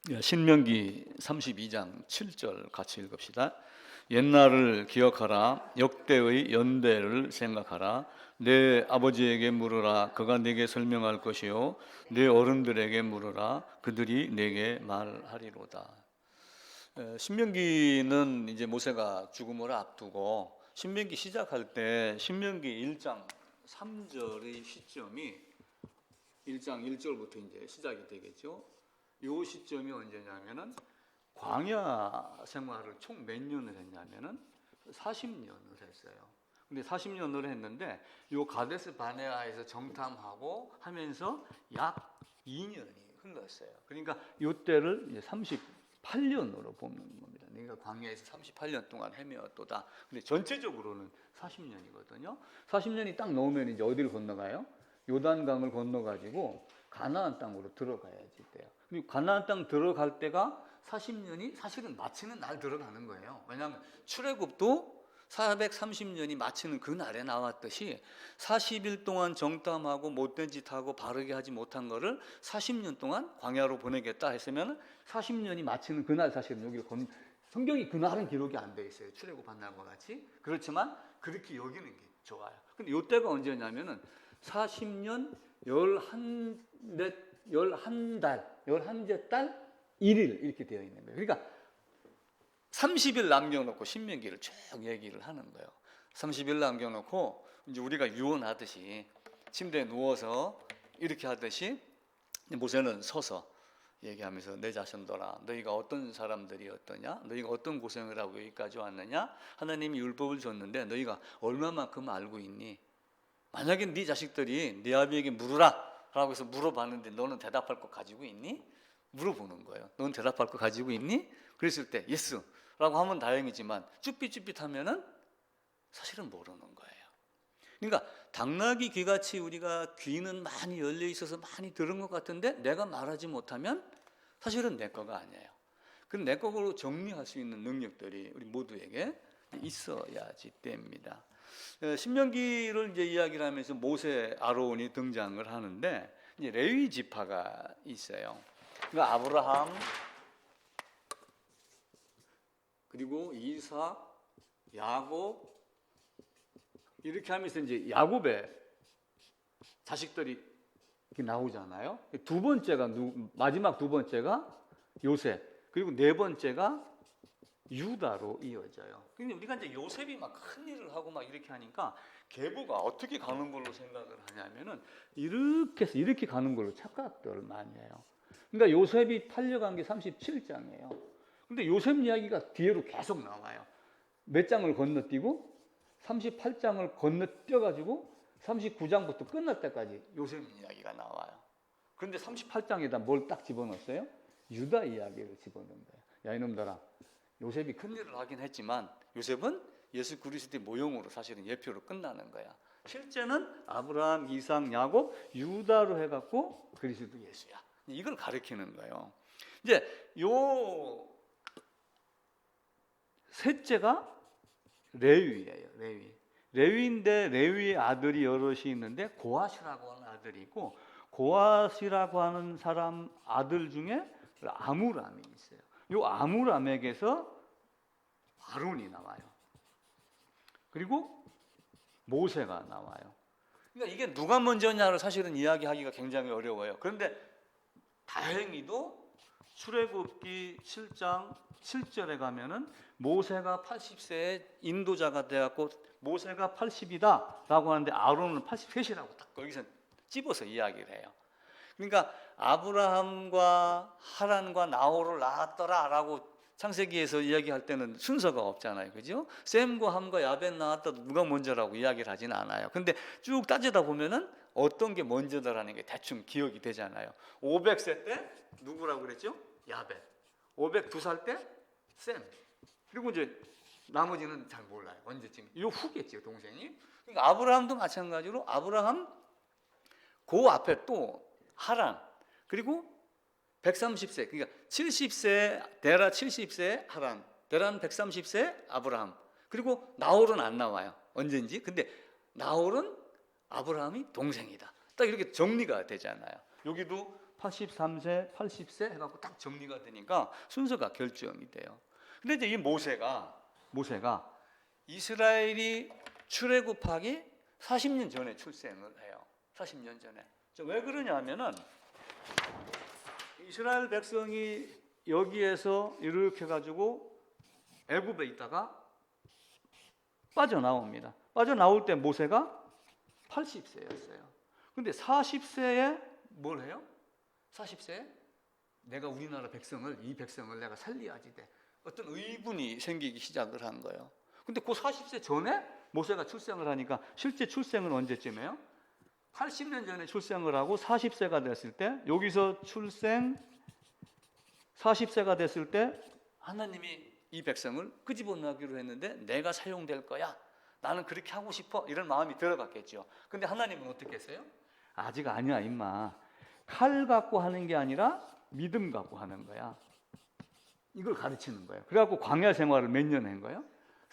신명기 32장 7절 같이 읽읍시다. 옛날을 기억하라. 역대의 연대를 생각하라. 내 아버지에게 물으라. 그가 네게 설명할 것이요 내 어른들에게 물으라. 그들이 네게 말하리로다. 신명기는 이제 모세가 죽음을 앞두고 신명기 시작할 때 신명기 1장 3절의 시점이 1장 1절부터 이제 시작이 되겠죠. 이 시점이 언제냐면은 광야 생활을 총 몇 년을 했냐면은 40년을 했어요. 근데 40년을 했는데 요 가데스 바네아에서 정탐하고 하면서 약 2년이 흘렀어요. 그러니까 요 때를 이제 38년으로 보는 겁니다. 그러니까 광야에서 38년 동안 헤매었도다. 근데 전체적으로는 40년이거든요. 40년이 딱 넘으면 이제 어디를 건너가요? 요단강을 건너가지고 가나안 땅으로 들어가야지 돼요. 그리고 가나안 땅 들어갈 때가 40년이 사실은 마치는 날 들어가는 거예요. 왜냐하면 출애굽도 430년이 마치는 그 날에 나왔듯이 40일 동안 정탐하고 못된 짓 하고 바르게 하지 못한 거를 40년 동안 광야로 보내겠다 했으면 40년이 마치는 그날 사실은 여기 성경이 그날은 기록이 안 돼 있어요. 출애굽한 날과 같이. 그렇지만 그렇게 여기는 게 좋아요. 근데 이때가 언제냐면은 40년 11째 달 1일 이렇게 되어 있는 거예요. 그러니까 30일 남겨놓고 신명기를 쭉 얘기를 하는 거예요. 30일 남겨놓고 이제 우리가 유언하듯이 침대에 누워서 이렇게 하듯이 모세는 서서 얘기하면서 내 자신들아 너희가 어떤 사람들이었더냐, 너희가 어떤 고생을 하고 여기까지 왔느냐, 하나님이 율법을 줬는데 너희가 얼마만큼 알고 있니? 만약에 네 자식들이 네 아비에게 물으라 라고 해서 물어봤는데 너는 대답할 거 가지고 있니? 물어보는 거예요. 너는 대답할 거 가지고 있니? 그랬을 때 예스 라고 하면 다행이지만 쭈삣쭈삣하면은 사실은 모르는 거예요. 그러니까 당나귀 귀같이 우리가 귀는 많이 열려 있어서 많이 들은 것 같은데 내가 말하지 못하면 사실은 내 거가 아니에요. 그럼 내 거로 정리할 수 있는 능력들이 우리 모두에게 있어야지 됩니다. 신명기를 이제 이야기를 하면서 모세, 아론이 등장을 하는데 이제 레위 지파가 있어요. 그러니까 아브라함 그리고 이삭, 야곱 이렇게 하면서 이제 야곱의 자식들이 이렇게 나오잖아요. 두 번째가 마지막 두 번째가 요셉 그리고 네 번째가 유다로 이어져요. 근데 우리가 이제 요셉이 막 큰 일을 하고 막 이렇게 하니까 계보가 어떻게 가는 걸로 생각을 하냐면은 이렇게 해서 이렇게 가는 걸로 착각들을 많이 해요. 그러니까 요셉이 팔려간 게 37장이에요. 근데 요셉 이야기가 뒤로 계속 나와요. 몇 장을 건너뛰고 38장을 건너뛰어가지고 39장부터 끝날 때까지 요셉 이야기가 나와요. 그런데 38장에다 뭘 딱 집어넣었어요? 유다 이야기를 집어넣은 거예요. 야 이놈들아, 요셉이 큰 일을 하긴 했지만 요셉은 예수 그리스도의 모형으로 사실은 예표로 끝나는 거야. 실제는 아브라함, 이삭, 야곱, 유다로 해갖고 그리스도 예수야. 이걸 가리키는 거예요. 이제 요 셋째가 레위예요. 레위인데 레위의 아들이 여럿이 있는데 고핫이라고 하는 아들이 있고 고핫이라고 하는 사람 아들 중에 아므람이 있어요. 요 아므람에게서 아론이 나와요. 그리고 모세가 나와요. 그러니까 이게 누가 먼저냐를 사실은 이야기하기가 굉장히 어려워요. 그런데 다행히도 출애굽기 7장 7절에 가면은 모세가 80세에 인도자가 되었고 모세가 80이다 라고 하는데 아론은 83이라고 딱 거기서 집어서 이야기를 해요. 그러니까 아브라함과 하란과 나홀을 낳았더라 라고 창세기에서 이야기할 때는 순서가 없잖아요. 그죠? 셈과 함과 야벳 낳았다 누가 먼저라고 이야기를 하진 않아요. 근데 쭉 따지다 보면은 어떤 게 먼저더라는 게 대충 기억이 되잖아요. 500세 때 누구라고 그랬죠? 야벳. 502살 때 셈. 그리고 이제 나머지는 잘 몰라요. 언제쯤. 요 후겠죠, 동생이. 그러니까 아브라함도 마찬가지로 아브라함 그 앞에 또 하란. 그리고 130세. 그러니까 70세 데라 70세 하란. 데라는 130세 아브라함. 그리고 나홀은 안 나와요. 언젠지. 근데 나홀은 아브라함이 동생이다. 딱 이렇게 정리가 되잖아요. 여기도 83세, 80세 해갖고 딱 정리가 되니까 순서가 결정이 돼요. 근데 이제 이 모세가 이스라엘이 출애굽하기 40년 전에 출생을 해요. 40년 전에. 왜 그러냐면은 이스라엘 백성이 여기에서 이렇게 가지고 애굽에 있다가 빠져나옵니다. 빠져나올 때 모세가 80세였어요. 근데 40세에 뭘 해요? 40세에 내가 우리나라 이 백성을 내가 살려야지 돼. 어떤 의분이 생기기 시작을 한 거예요. 근데 그 40세 전에 모세가 출생을 하니까 실제 출생은 언제쯤이에요? 80년 전에 출생을 하고 40세가 됐을 때 여기서 출생 40세가 됐을 때 하나님이 이 백성을 끄집어내기로 했는데 내가 사용될 거야. 나는 그렇게 하고 싶어. 이런 마음이 들어갔겠죠. 근데 하나님은 어떻게 했어요? 아직 아니야 임마. 칼 갖고 하는 게 아니라 믿음 갖고 하는 거야. 이걸 가르치는 거예요. 그래갖고 광야 생활을 몇 년 한 거예요?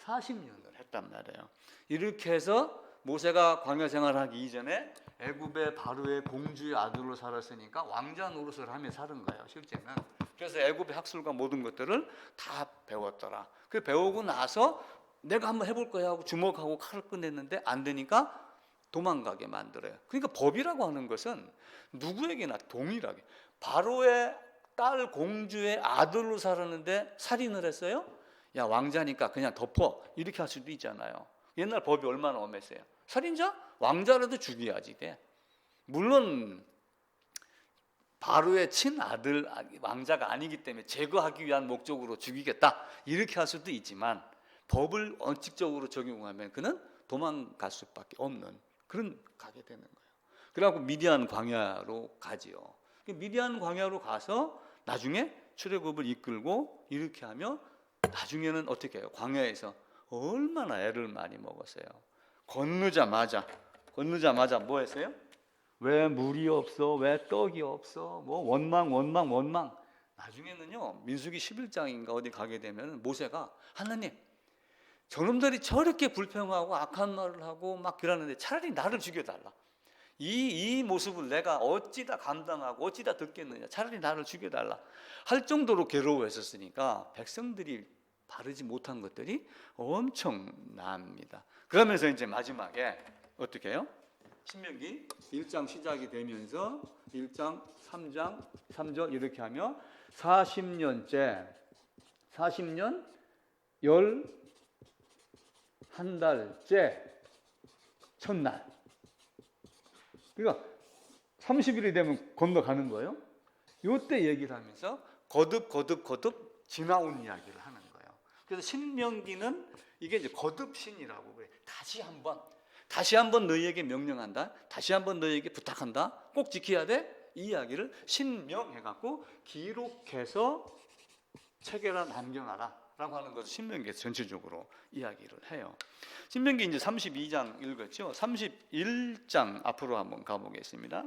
40년을 했단 말이에요. 이렇게 해서 모세가 광야 생활을 하기 이전에 애굽의 바로의 공주의 아들로 살았으니까 왕자 노릇을 하며 사는 거예요. 실제는. 그래서 애굽의 학술과 모든 것들을 다 배웠더라. 그 배우고 나서 내가 한번 해볼 거야 하고 주먹하고 칼을 꺼냈는데 안 되니까 도망가게 만들어요. 그러니까 법이라고 하는 것은 누구에게나 동일하게 바로의 딸 공주의 아들로 살았는데 살인을 했어요? 야 왕자니까 그냥 덮어 이렇게 할 수도 있잖아요. 옛날 법이 얼마나 엄했어요. 살인자? 왕자라도 죽여야지 돼. 물론 바로의 친아들 왕자가 아니기 때문에 제거하기 위한 목적으로 죽이겠다 이렇게 할 수도 있지만 법을 원칙적으로 적용하면 그는 도망갈 수밖에 없는 그런 가게 되는 거예요. 그래갖고 미디안 광야로 가지요. 미디안 광야로 가서 나중에 출애굽을 이끌고 이렇게 하며 나중에는 어떻게 해요? 광야에서 얼마나 애를 많이 먹었어요. 건너자마자 뭐 했어요? 왜 물이 없어? 왜 떡이 없어? 뭐 원망. 나중에는요 민수기 11장인가 어디 가게 되면 모세가 하나님 저놈들이 저렇게 불평하고 악한 말을 하고 막 그러는데 차라리 나를 죽여달라. 이 모습을 내가 어찌다 감당하고 어찌다 듣겠느냐. 차라리 나를 죽여달라 할 정도로 괴로워했었으니까 백성들이 바르지 못한 것들이 엄청납니다. 그러면서 이제 마지막에 어떻게 해요? 신명기 1장 시작이 되면서 1장 3장 3절 이렇게 하며 40년 11달째 첫날. 그러니까 30일이 되면 건너가는 거예요. 이때 얘기를 하면서 거듭 지나온 이야기를 하는 거예요. 그래서 신명기는 이게 이제 거듭신이라고 그래. 다시 한번 너희에게 명령한다. 다시 한번 너희에게 부탁한다. 꼭 지켜야 돼. 이 이야기를 신명해갖고 기록해서 책에다 남겨놔라 라고 하는 것을 신명기에 전체적으로 이야기를 해요. 신명기 이제 32장 읽었죠. 31장 앞으로 한번 가보겠습니다.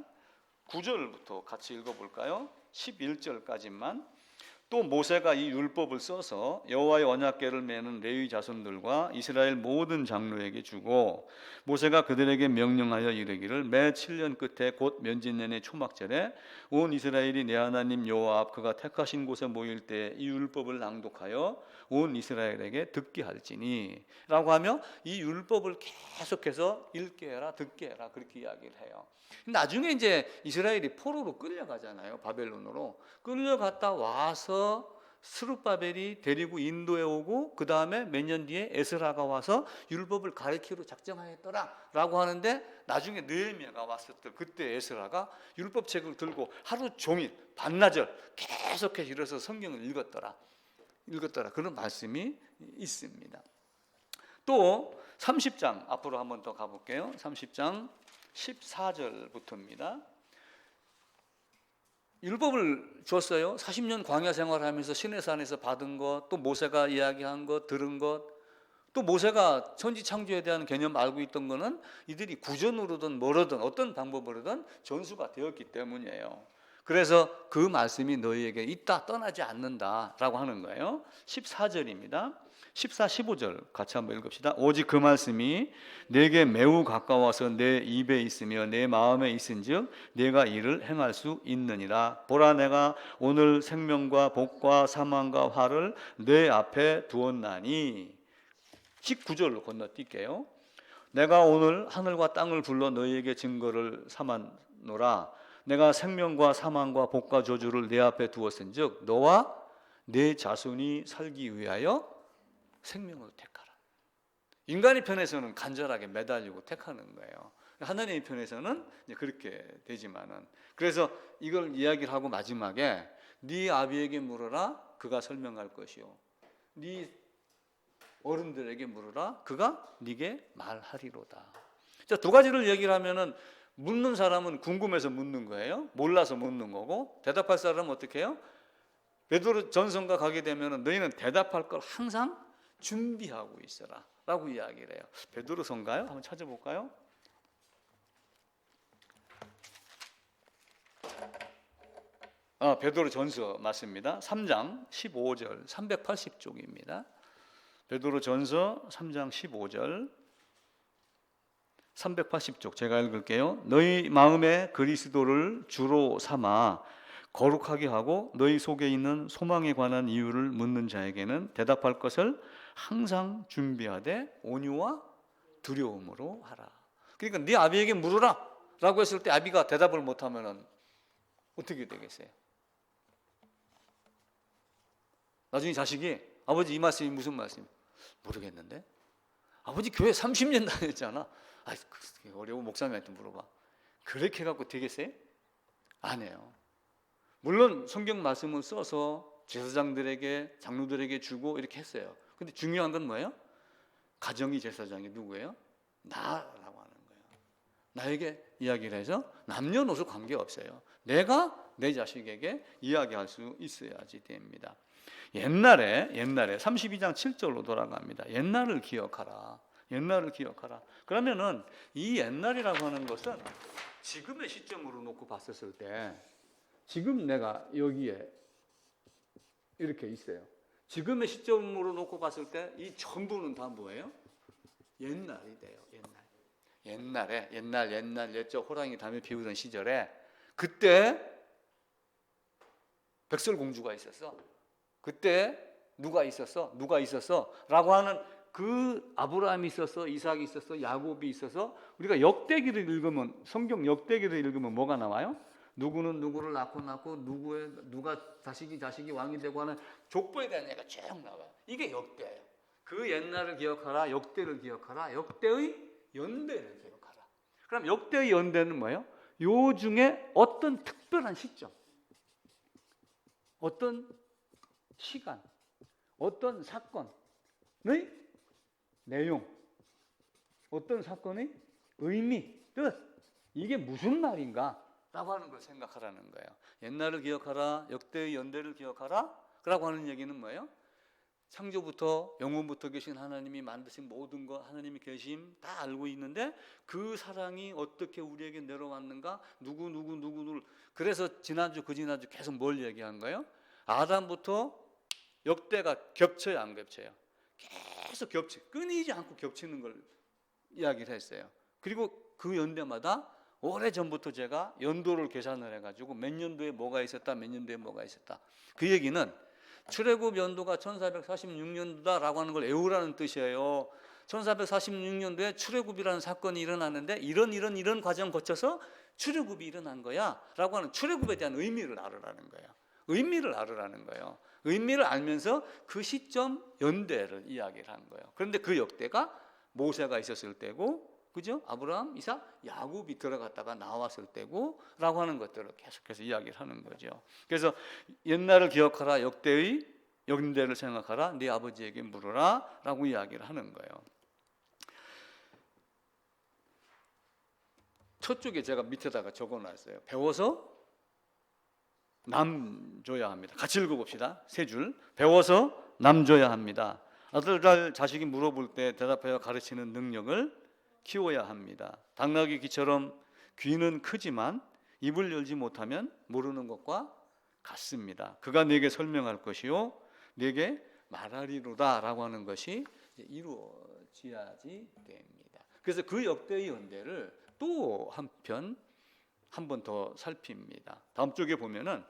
9절부터 같이 읽어볼까요? 11절까지만. 또 모세가 이 율법을 써서 여호와의 언약궤를 메는 레위 자손들과 이스라엘 모든 장로에게 주고 모세가 그들에게 명령하여 이르기를 매 7년 끝에 곧 면진년의 초막절에 온 이스라엘이 내 하나님 여호와 앞 그가 택하신 곳에 모일 때 이 율법을 낭독하여 온 이스라엘에게 듣게 할지니 라고 하며 이 율법을 계속해서 읽게 해라 듣게 해라 그렇게 이야기를 해요. 나중에 이제 이스라엘이 포로로 끌려가잖아요. 바벨론으로 끌려갔다 와서 스룹바벨이 데리고 인도에 오고 그 다음에 몇 년 뒤에 에스라가 와서 율법을 가르치러 작정하였더라 라고 하는데 나중에 느헤미야가 왔을 때 그때 에스라가 율법책을 들고 하루 종일 반나절 계속해서 일어서 성경을 읽었더라 그런 말씀이 있습니다. 또 30장 앞으로 한번 더 가볼게요. 30장 14절부터입니다. 율법을 줬어요. 40년 광야 생활하면서 시내산에서 받은 것, 또 모세가 이야기한 것, 들은 것, 또 모세가 천지창조에 대한 개념 알고 있던 거는 이들이 구전으로든 뭐로든 어떤 방법으로든 전수가 되었기 때문이에요. 그래서 그 말씀이 너희에게 있다 떠나지 않는다라고 하는 거예요. 14절입니다. 14, 15절 같이 한번 읽읍시다. 오직 그 말씀이 내게 매우 가까워서 내 입에 있으며 내 마음에 있은즉 내가 이를 행할 수 있느니라. 보라, 내가 오늘 생명과 복과 사망과 화를 내 앞에 두었나니. 19절로 건너뛸게요. 내가 오늘 하늘과 땅을 불러 너희에게 증거를 삼았노라. 내가 생명과 사망과 복과 저주를 내 앞에 두었은즉 너와 내 자손이 살기 위하여 생명을 택하라. 인간의 편에서는 간절하게 매달리고 택하는 거예요. 하나님의 편에서는 그렇게 되지만은, 그래서 이걸 이야기를 하고 마지막에 네 아비에게 물어라 그가 설명할 것이요 네 어른들에게 물어라 그가 네게 말하리로다. 자, 두 가지를 얘기를 하면은 묻는 사람은 궁금해서 묻는 거예요. 몰라서 묻는 거고, 대답할 사람은 어떻게 해요? 베드로 전서가 가게 되면은 너희는 대답할 걸 항상 준비하고 있어라 라고 이야기를 해요. 베드로서인가요? 한번 찾아볼까요? 베드로 전서 맞습니다. 3장 15절 380쪽입니다. 베드로 전서 3장 15절 380쪽 제가 읽을게요. 너희 마음에 그리스도를 주로 삼아 거룩하게 하고 너희 속에 있는 소망에 관한 이유를 묻는 자에게는 대답할 것을 항상 준비하되 온유와 두려움으로 하라. 그러니까 네 아비에게 물으라 라고 했을 때 아비가 대답을 못하면 어떻게 되겠어요? 나중에 자식이 아버지 이 말씀이 무슨 말씀? 모르겠는데? 아버지 교회 30년 다녔잖아. 어려워 목사님한테 물어봐. 그렇게 해갖고 되겠어요? 안 해요. 물론 성경 말씀을 써서 제사장들에게 장로들에게 주고 이렇게 했어요. 근데 중요한 건 뭐예요? 가정이 제사장이 누구예요? 나라고 하는 거예요. 나에게 이야기를 해서 남녀노소 관계없어요. 내가 내 자식에게 이야기할 수 있어야지 됩니다. 옛날에 32장 7절로 돌아갑니다. 옛날을 기억하라. 옛날을 기억하라. 그러면은 이 옛날이라고 하는 것은 지금의 시점으로 놓고 봤었을 때 지금 내가 여기에 이렇게 있어요. 지금의 시점으로 놓고 봤을 때 이 전부는 다 뭐예요? 옛날이 돼요. 옛날 옛적 호랑이 담에 피우던 시절에 그때 백설공주가 있었어. 그때 누가 있었어 라고 하는 그 아브라함이 있었어, 이삭이 있었어, 야곱이 있어서 우리가 역대기를 읽으면, 성경 역대기를 읽으면 뭐가 나와요? 누구는 누구를 낳고 누가 자식이 왕이 되고 하는 족보에 대한 얘기가 쭉 나와요. 이게 역대예요. 그 옛날을 기억하라, 역대를 기억하라, 역대의 연대를 기억하라. 그럼 역대의 연대는 뭐예요? 요 중에 어떤 특별한 시점, 어떤 시간, 어떤 사건의 내용, 어떤 사건의 의미, 뜻, 이게 무슨 말인가 라고 하는 걸 생각하라는 거예요. 옛날을 기억하라, 역대의 연대를 기억하라 라고 하는 얘기는 뭐예요? 창조부터 영원부터 계신 하나님이 만드신 모든 것, 하나님이 계심 다 알고 있는데 그 사랑이 어떻게 우리에게 내려왔는가, 누구를. 그래서 지난주 계속 뭘 얘기한 거예요? 아담부터 역대가 겹쳐요, 안 겹쳐요? 계속 끊이지 않고 겹치는 걸 이야기를 했어요. 그리고 그 연대마다 오래전부터 제가 연도를 계산을 해가지고 몇 년도에 뭐가 있었다, 몇 년도에 뭐가 있었다. 그 얘기는 출애굽 연도가 1446년도다라고 하는 걸 외우라는 뜻이에요. 1446년도에 출애굽이라는 사건이 일어났는데 이런 과정 거쳐서 출애굽이 일어난 거야 라고 하는 출애굽에 대한 의미를 알으라는 거예요. 의미를 알면서 그 시점 연대를 이야기를 한 거예요. 그런데 그 역대가 모세가 있었을 때고, 그죠? 아브라함, 이삭, 야곱이 들어갔다가 나왔을 때고 라고 하는 것들을 계속해서 이야기를 하는 거죠. 그래서 옛날을 기억하라, 역대의 연대를 생각하라, 네 아버지에게 물어라 라고 이야기를 하는 거예요. 첫 쪽에 제가 밑에다가 적어놨어요. 배워서 남 줘야 합니다. 같이 읽어봅시다. 세 줄. 배워서 남 줘야 합니다. 아들 자식이 물어볼 때 대답하여 가르치는 능력을 키워야 합니다. 당나귀 귀처럼 귀는 크지만 입을 열지 못하면 모르는 것과 같습니다. 그가 네게 설명할 것이요 네게 말하리로다 라고 하는 것이 이루어져야지 됩니다. 그래서 그 역대의 연대를 또 한편 한 번 더 살핍니다. 다음 쪽에 보면은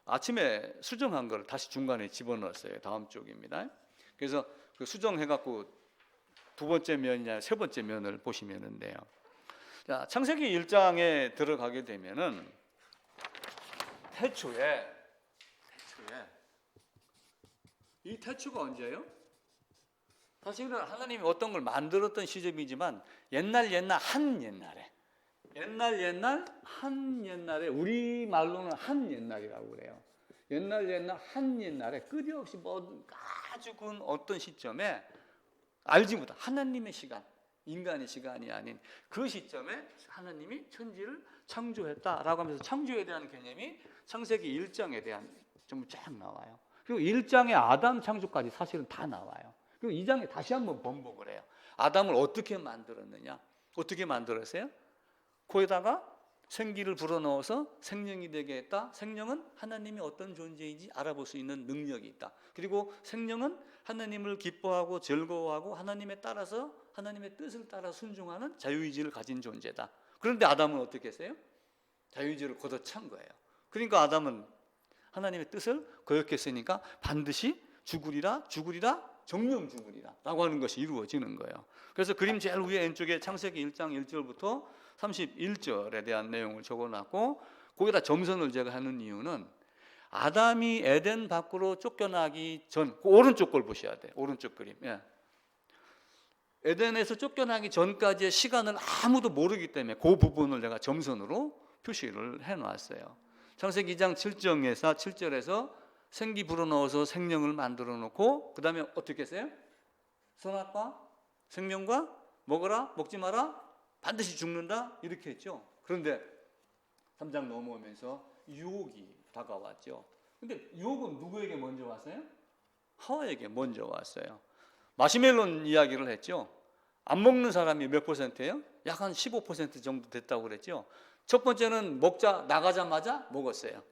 아침에 수정한 걸 다시 중간에 집어넣었어요. 다음 쪽입니다. 그래서 그 수정해갖고 두 번째 면이냐 세 번째 면을 보시면 돼요. 자, 창세기 1장에 들어가게 되면은 태초에 이 태초가 언제예요? 사실은 하나님이 어떤 걸 만들었던 시점이지만 옛날 한 옛날에 우리 말로는 한 옛날이라고 그래요. 옛날 한 옛날에 끝없이 뭐 아주 군 어떤 시점에 알지 못한 하나님의 시간, 인간의 시간이 아닌 그 시점에 하나님이 천지를 창조했다라고 하면서 창조에 대한 개념이 창세기 1장에 대한 좀 쫙 나와요. 그리고 1장에 아담 창조까지 사실은 다 나와요. 그리고 2장에 다시 한번 번복을 해요. 아담을 어떻게 만들었느냐? 어떻게 만들었어요? 코에다가 생기를 불어넣어서 생명이 되게 했다. 생명은 하나님이 어떤 존재인지 알아볼 수 있는 능력이 있다. 그리고 생명은 하나님을 기뻐하고 즐거워하고 하나님의 뜻을 따라 순종하는 자유의지를 가진 존재다. 그런데 아담은 어떻게 했어요? 자유의지를 걷어찬 거예요. 그러니까 아담은 하나님의 뜻을 거역했으니까 반드시 죽으리라 정령 죽으리라 라고 하는 것이 이루어지는 거예요. 그래서 그림 제일 위에 왼쪽에 창세기 1장 1절부터 31절에 대한 내용을 적어놨고 거기다 점선을 제가 하는 이유는 아담이 에덴 밖으로 쫓겨나기 전, 그 오른쪽 걸 보셔야 돼요. 오른쪽 그림. 예. 에덴에서 쫓겨나기 전까지의 시간을 아무도 모르기 때문에 그 부분을 내가 점선으로 표시를 해놨어요. 창세기 2장 7절에서 생기 불어넣어서 생명을 만들어 놓고 그 다음에 어떻게 했어요? 선악과 생명과 먹어라 먹지 마라 반드시 죽는다 이렇게 했죠. 그런데 3장 넘어오면서 유혹이 다가왔죠. 근데 유혹은 누구에게 먼저 왔어요? 하와에게 먼저 왔어요. 마시멜론 이야기를 했죠. 안 먹는 사람이 몇 %예요? 약 한 15% 정도 됐다고 그랬죠. 첫 번째는 먹자 나가자마자 먹었어요.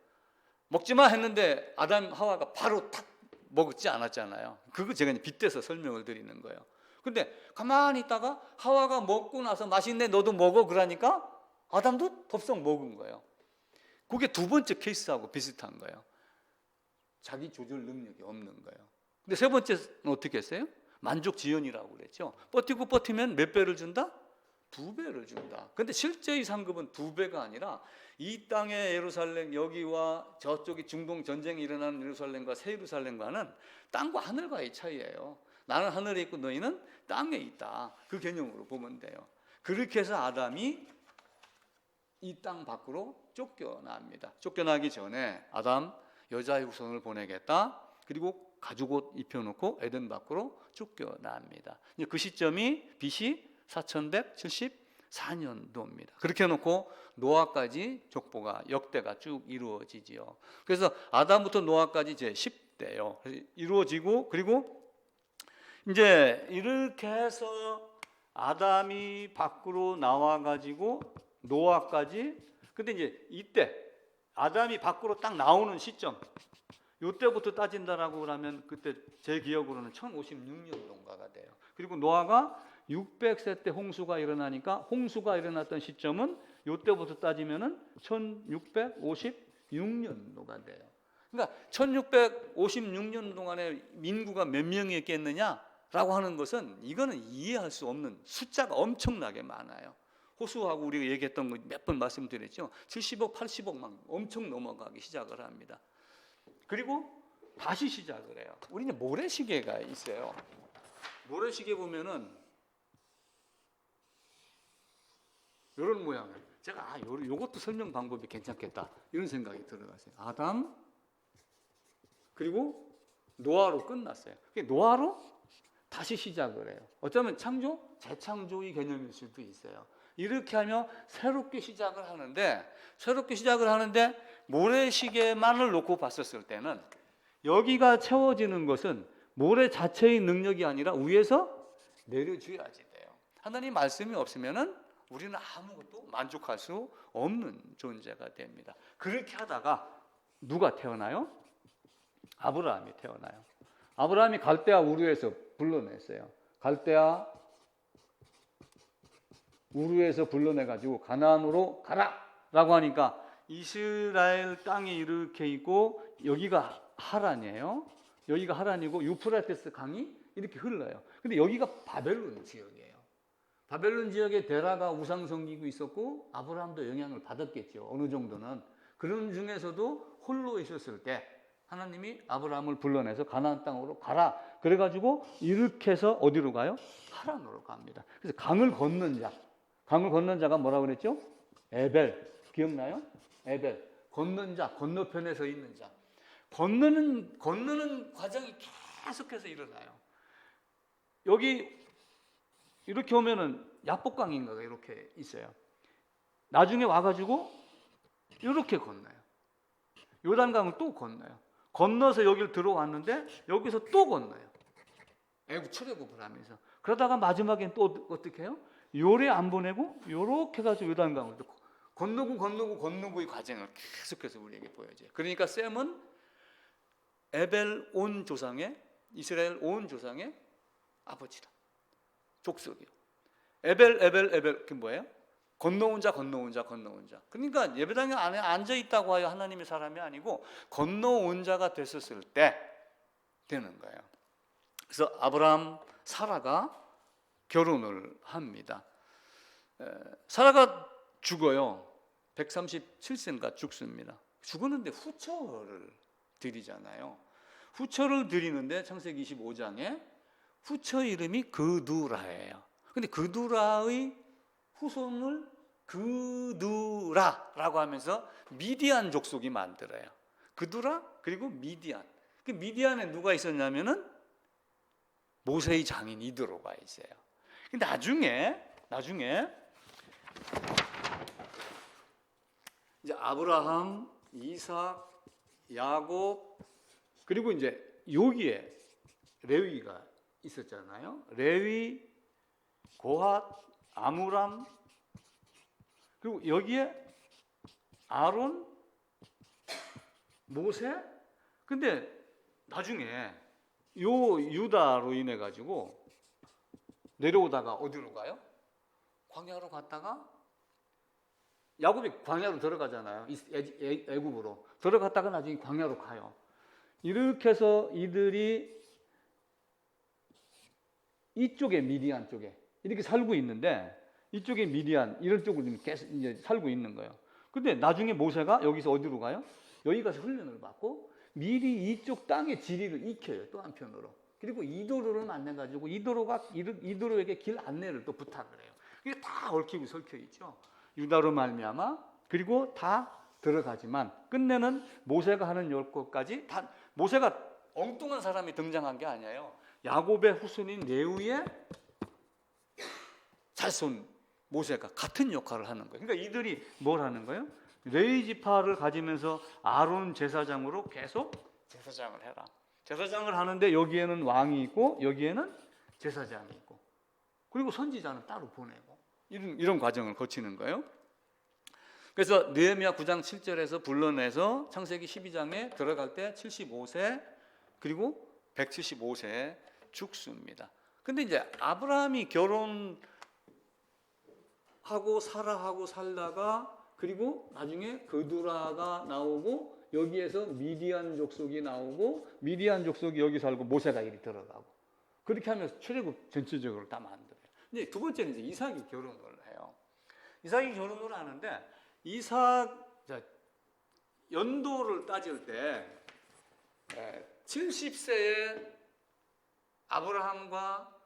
먹지마 했는데 아담 하와가 바로 탁 먹지 않았잖아요. 그거 제가 빗대서 설명을 드리는 거예요. 근데 가만히 있다가 하와가 먹고 나서 맛있네 너도 먹어 그러니까 아담도 덥석 먹은 거예요. 그게 두 번째 케이스하고 비슷한 거예요. 자기 조절 능력이 없는 거예요. 근데 세 번째는 어떻게 했어요? 만족지연이라고 그랬죠. 버티면 몇 배를 준다? 2배를 준다. 근데 실제의 상급은 2배가 아니라 이 땅의 예루살렘 여기와 저쪽이 중동 전쟁이 일어나는 예루살렘과 새 예루살렘과는 땅과 하늘과의 차이예요. 나는 하늘에 있고 너희는 땅에 있다. 그 개념으로 보면 돼요. 그렇게 해서 아담이 이 땅 밖으로 쫓겨납니다. 쫓겨나기 전에 아담 여자의 후손을 보내겠다. 그리고 가죽옷 입혀놓고 에덴 밖으로 쫓겨납니다. 그 시점이 BC 4174년도입니다. 그렇게 해놓고 노아까지 족보가 역대가 쭉 이루어지지요. 그래서 아담부터 노아까지 제 10대요. 이루어지고 그리고 이제 이렇게 해서 아담이 밖으로 나와가지고 노아까지. 근데 이제 이때 아담이 밖으로 딱 나오는 시점, 이때부터 따진다라고 그러면 그때 제 기억으로는 1056년도인가가 돼요. 그리고 노아가 600세 때 홍수가 일어나니까 홍수가 일어났던 시점은 이때부터 따지면은 1656년도가 돼요. 그러니까 1656년 동안에 민구가 몇 명이었겠느냐라고 하는 것은 이거는 이해할 수 없는 숫자가 엄청나게 많아요. 호수하고 우리가 얘기했던 거 몇 번 말씀드렸죠. 70억, 80억 막 엄청 넘어가기 시작을 합니다. 그리고 다시 시작을 해요. 우리는 모래시계가 있어요. 모래시계 보면은 이런 모양을 제가 요것도 설명 방법이 괜찮겠다 이런 생각이 들어갔어요. 아담 그리고 노아로 끝났어요. 노아로 다시 시작을 해요. 어쩌면 창조, 재창조의 개념일 수도 있어요. 이렇게 하며 새롭게 시작을 하는데 모래시계만을 놓고 봤었을 때는 여기가 채워지는 것은 모래 자체의 능력이 아니라 위에서 내려줘야지 돼요. 하나님 말씀이 없으면은 우리는 아무것도 만족할 수 없는 존재가 됩니다. 그렇게 하다가 누가 태어나요? 아브라함이 태어나요. 아브라함이 갈대아 우르에서 불러냈어요. 갈대아 우르에서 불러내가지고 가나안으로 가라라고 하니까 이스라엘 땅에 이렇게 있고 여기가 하란이에요. 여기가 하란이고 유프라테스 강이 이렇게 흘러요. 근데 여기가 바벨론 지역이에요. 바벨론 지역에 데라가 우상 섬기고 있었고 아브라함도 영향을 받았겠죠. 어느 정도는. 그런 중에서도 홀로 있었을 때 하나님이 아브라함을 불러내서 가나안 땅으로 가라. 그래가지고 이렇게 해서 어디로 가요? 하란으로 갑니다. 그래서 강을 건넌 자가 뭐라고 그랬죠? 에벨. 기억나요? 에벨. 건넌 자, 건너편에 서 있는 자. 건너는 과정이 계속해서 일어나요. 여기 이렇게 오면은 야복강인가가 이렇게 있어요. 나중에 와가지고 이렇게 건너요. 요단강을 또 건너요. 건너서 여기를 들어왔는데 여기서 또 건너요. 애국 출애굽을 하면서. 그러다가 마지막엔 또 어떻게 해요? 요래 안 보내고 요렇게 해가지고 요단강을 건너고 이 과정을 계속해서 우리에게 보여줘요. 그러니까 셈은 에벨 온 조상의 이스라엘 온 조상의 아버지다. 족속이요. 에벨 그게 뭐예요? 건너온 자. 그러니까 예배당 안에 앉아 있다고 하여 하나님의 사람이 아니고 건너온 자가 됐었을 때 되는 거예요. 그래서 아브라함 사라가 결혼을 합니다. 사라가 죽어요. 137세인가 죽습니다. 죽었는데 후처를 드리잖아요. 후처를 드리는데 창세기 25장에 후처 이름이 그두라예요. 근데 그두라의 후손을 그두라라고 하면서 미디안 족속이 만들어요. 그두라 그리고 미디안. 그 미디안에 누가 있었냐면은 모세의 장인 이드로가 있어요. 나중에 이제 아브라함, 이삭, 야곱 그리고 이제 여기에 레위가 있었잖아요. 레위, 고핫, 아므람 그리고 여기에 아론, 모세. 근데 나중에 요 유다로 인해 가지고 내려오다가 어디로 가요? 광야로 갔다가 야곱이 광야로 들어가잖아요. 애굽으로 들어갔다가 나중에 광야로 가요. 이렇게 해서 이들이 이쪽에 미디안 쪽에 이렇게 살고 있는데 이쪽에 미디안 이런 쪽으로 계속 이제 살고 있는 거예요. 근데 나중에 모세가 여기서 어디로 가요? 여기 가서 훈련을 받고 미리 이쪽 땅의 지리를 익혀요. 또 한편으로. 그리고 이도로를 만나가지고 이도로에게 길 안내를 또 부탁을 해요. 이게 다 얽히고 설켜 있죠. 유다로 말미암아 그리고 다 들어가지만 끝내는 모세가 하는 것까지 다 모세가 엉뚱한 사람이 등장한 게 아니에요. 야곱의 후손인 레위의 자손 모세가 같은 역할을 하는 거예요. 그러니까 이들이 뭘 하는 거예요? 레위 지파를 가지면서 아론 제사장으로 계속 제사장을 해라. 제사장을 하는데 여기에는 왕이 있고 여기에는 제사장이 있고 그리고 선지자는 따로 보내고 이런 과정을 거치는 거예요. 그래서 느헤미야 9장 7절에서 불러내서 창세기 12장에 들어갈 때 75세 그리고 175세에 죽습니다. 근데 이제 아브라함이 결혼하고 사라하고 살다가 그리고 나중에 그두라가 나오고 여기에서 미디안 족속이 나오고 미디안 족속이 여기 살고 모세가 이리 들어가고 그렇게 하면서 출애굽 전체적으로 다 만들어요. 이제 두 번째는 이제 이삭이 결혼을 해요. 이삭이 결혼을 하는데 이삭 연도를 따질 때 70세에 아브라함과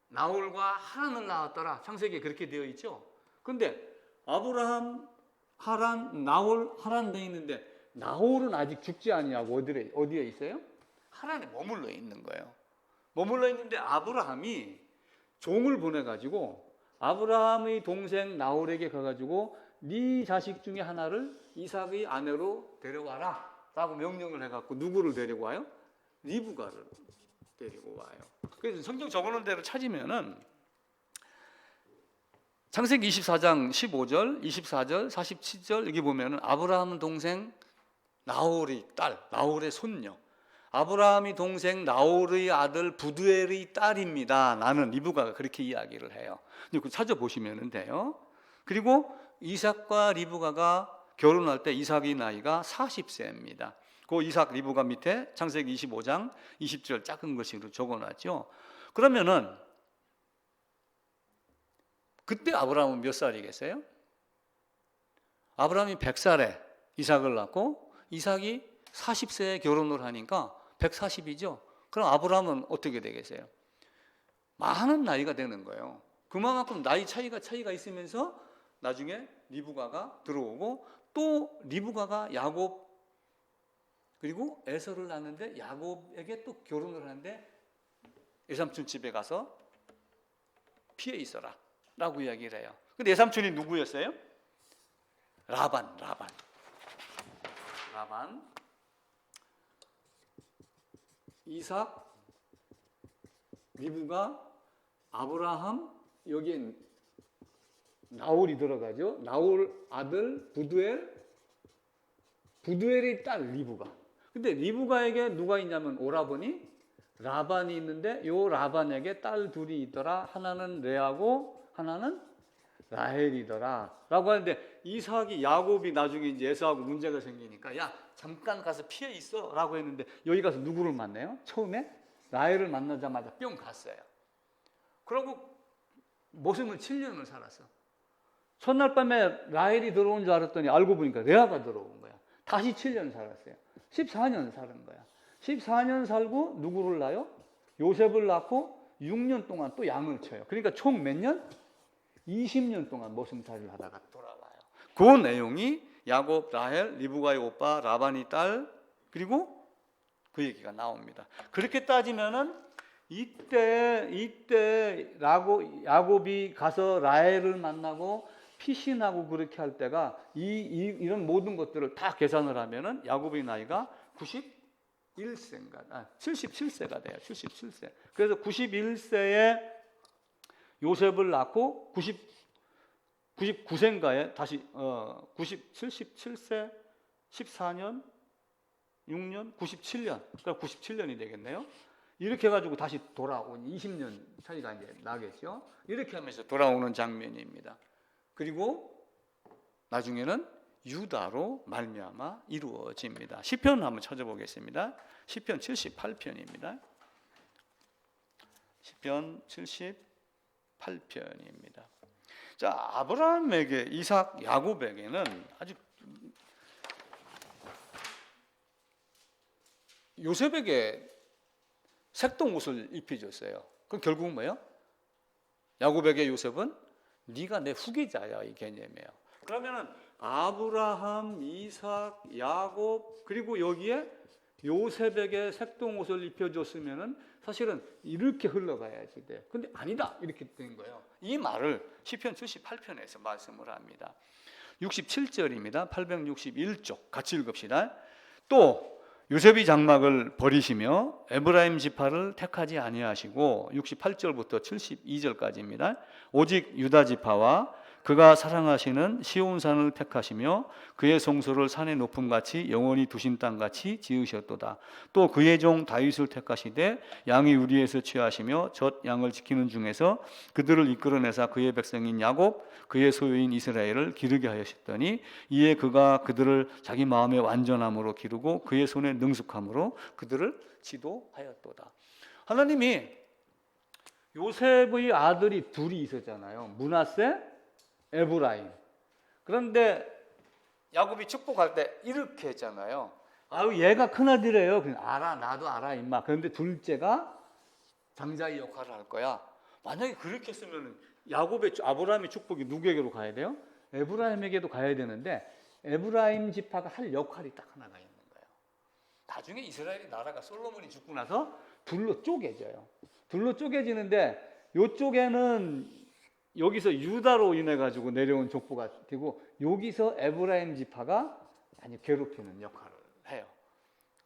나홀과 하란을 낳았더라. 창세기에 그렇게 되어 있죠. 근데 아브라함, 하란, 나홀, 하란 되어 있는데 나홀은 아직 죽지 아니하고 어디에 있어요? 하란에 머물러 있는 거예요. 머물러 있는데 아브라함이 종을 보내가지고 아브라함의 동생 나홀에게 가가지고 네 자식 중에 하나를 이삭의 아내로 데려와라 라고 명령을 해갖고 누구를 데리고 와요? 리브가를 데리고 와요. 그래서 성경 적어놓은 대로 찾으면은 창세기 24장 15절, 24절, 47절 여기 보면은 아브라함 동생 나홀의 딸, 나홀의 손녀, 아브라함이 동생 나홀의 아들 부두엘의 딸입니다. 나는 리브가가 그렇게 이야기를 해요. 그 찾아보시면 돼요. 그리고 이삭과 리브가가 결혼할 때 이삭의 나이가 40세입니다. 그 이삭 리브가 밑에 창세기 25장 20절 작은 글씨로 적어놨죠. 그러면은 그때 아브라함은 몇 살이겠어요? 아브라함이 100살에 이삭을 낳고 이삭이 40세에 결혼을 하니까 140이죠. 그럼 아브라함은 어떻게 되겠어요? 많은 나이가 되는 거예요. 그만큼 나이 차이가 있으면서 나중에 리브가가 들어오고 또 리브가가 야곱 그리고 에서를 낳는데 야곱에게 또 결혼을 하는데 외삼촌 집에 가서 피해 있어라 라고 이야기를 해요. 근데 외삼촌이 누구였어요? 라반. 이삭, 리브가, 아브라함, 여기엔 나홀이 들어가죠. 나홀 아들 부두엘의 딸 리브가. 근데 리브가에게 누가 있냐면 오라버니 라반이 있는데 요 라반에게 딸 둘이 있더라. 하나는 레아고 하나는 라헬이더라 라고 하는데 이삭이 야곱이 나중에 이제 에서하고 문제가 생기니까 야 잠깐 가서 피해 있어 라고 했는데 여기 가서 누구를 만나요? 처음에 라헬을 만나자마자 뿅 갔어요. 그러고 모승을 7년을 살았어. 첫날 밤에 라헬이 들어온 줄 알았더니 알고 보니까 레아가 들어온 거야. 다시 7년 살았어요. 14년 사는 거야. 14년 살고 누구를 낳아요? 요셉을 낳고 6년 동안 또 양을 쳐요. 그러니까 총 몇 년? 20년 동안 모승살이를 하다가 돌아와요. 그 내용이 야곱, 라헬, 리브가의 오빠, 라반의 딸 그리고 그 얘기가 나옵니다. 그렇게 따지면은 이때 야곱이 가서 라헬을 만나고 피신하고 그렇게 할 때가 이런 모든 것들을 다 계산을 하면은 야곱의 나이가 77세가 돼요. 77세. 그래서 91세에 요셉을 낳고 99세인가에 다시 77세 14년 6년 97년 그러니까 97년이 되겠네요. 이렇게 해가지고 다시 돌아온 20년 차이가 이제 나겠죠. 이렇게 하면서 돌아오는 장면입니다. 그리고 나중에는 유다로 말미암아 이루어집니다. 시편 한번 찾아보겠습니다. 시편 78편입니다. 시편 78편입니다. 자, 아브라함에게 이삭, 야곱에게는 아주 요셉에게 색동 옷을 입혀줬어요. 그럼 결국은 뭐예요? 야곱에게 요셉은 네가 내 후계자야 이 개념이에요. 그러면은 아브라함, 이삭, 야곱 그리고 여기에 요셉에게 색동 옷을 입혀줬으면은 사실은 이렇게 흘러가야지 돼. 근데 아니다 이렇게 된 거예요. 이 말을 시편 78편에서 말씀을 합니다. 67절입니다. 861쪽 같이 읽읍시다. 또 요셉이 장막을 버리시며 에브라임 지파를 택하지 아니하시고 68절부터 72절까지입니다. 오직 유다 지파와 그가 사랑하시는 시온산을 택하시며 그의 성소를 산의 높음같이 영원히 두신 땅같이 지으셨도다. 또 그의 종 다윗을 택하시되 양이 우리에서 취하시며 젖 양을 지키는 중에서 그들을 이끌어내사 그의 백성인 야곱 그의 소유인 이스라엘을 기르게 하셨더니 이에 그가 그들을 자기 마음의 완전함으로 기르고 그의 손의 능숙함으로 그들을 지도하였도다. 하나님이 요셉의 아들이 둘이 있었잖아요. 므낫세 에브라임. 그런데 야곱이 축복할 때 이렇게 했잖아요. 아유 얘가 큰아들이에요. 그냥 알아 나도 알아 임마. 그런데 둘째가 장자의 역할을 할 거야. 만약에 그렇게 했으면 아브라함의 축복이 누구에게로 가야 돼요? 에브라임에게도 가야 되는데 에브라임 지파가 할 역할이 딱 하나가 있는 거예요. 나중에 이스라엘의 나라가 솔로몬이 죽고 나서 둘로 쪼개져요. 둘로 쪼개지는데 이쪽에는 여기서 유다로 인해 가지고 내려온 족보가 되고 여기서 에브라임 지파가 아주 괴롭히는 역할을 해요.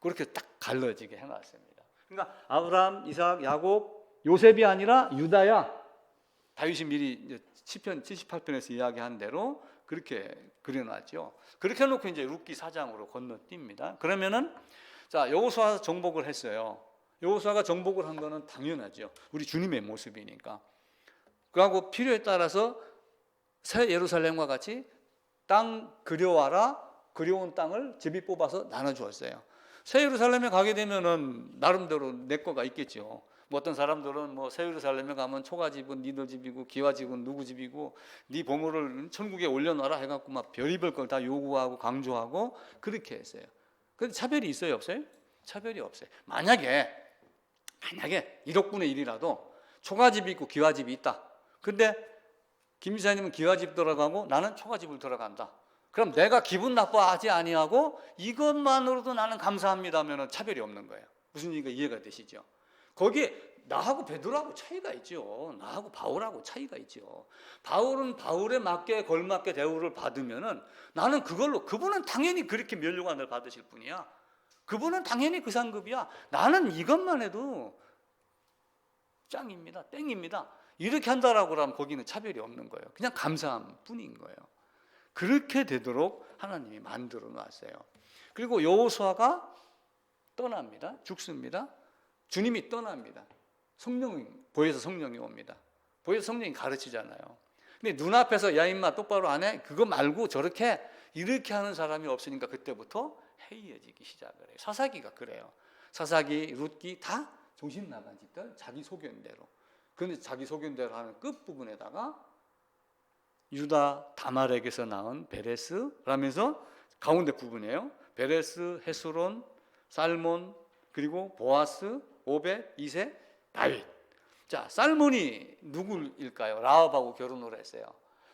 그렇게 딱 갈라지게 해놨습니다. 그러니까 아브라함, 이삭, 야곱, 요셉이 아니라 유다야. 다윗이 미리 이제 시편 78편에서 이야기한 대로 그렇게 그려놨죠. 그렇게 해놓고 이제 룻기 4장으로 건너뜁니다. 그러면은 자, 여호수아 정복을 했어요. 여호수아가 정복을 한 거는 당연하죠. 우리 주님의 모습이니까. 그하고 필요에 따라서 새 예루살렘과 같이 땅 그려와라, 그려온 땅을 제비 뽑아서 나눠주었어요. 새 예루살렘에 가게 되면은 나름대로 내 거가 있겠죠. 뭐 어떤 사람들은 뭐 새 예루살렘에 가면 초가집은 니들 집이고 기와집은 누구 집이고 네 보물을 천국에 올려놔라 해갖고 막 별의별 걸 다 요구하고 강조하고 그렇게 했어요. 근데 차별이 있어요, 없어요? 차별이 없어요. 만약에 1억분의 1이라도 초가집이 있고 기와집이 있다. 근데 김 지사님은 기와집 들어가고 나는 초가집을 들어간다. 그럼 내가 기분 나빠하지 아니하고 이것만으로도 나는 감사합니다 하면 차별이 없는 거예요. 무슨 얘기가 이해가 되시죠? 거기에 나하고 베드로하고 차이가 있죠. 나하고 바울하고 차이가 있죠. 바울은 바울에 맞게 걸맞게 대우를 받으면은 나는 그걸로, 그분은 당연히 그렇게 면류관을 받으실 분이야. 그분은 당연히 그 상급이야. 나는 이것만 해도 짱입니다. 땡입니다. 이렇게 한다라고 하면 거기는 차별이 없는 거예요. 그냥 감사함 뿐인 거예요. 그렇게 되도록 하나님이 만들어 놨어요. 그리고 여호수아가 떠납니다. 죽습니다. 주님이 떠납니다. 보혜사 성령이 옵니다. 보혜사 성령이 가르치잖아요. 근데 눈앞에서 야 임마 똑바로 안 해? 그거 말고 저렇게 이렇게 하는 사람이 없으니까 그때부터 해이해지기 시작을 해요. 사사기가 그래요. 사사기, 룻기 다 정신 나간 짓들 자기 소견대로. 그런데 자기 소견대로 하는 끝부분에다가 유다 다말에게서 낳은 베레스라면서 가운데 부분이에요. 베레스, 헤스론, 살몬, 그리고 보아스, 오벳, 이세, 다윗. 자, 살몬이 누구일까요? 라합하고 결혼을 했어요.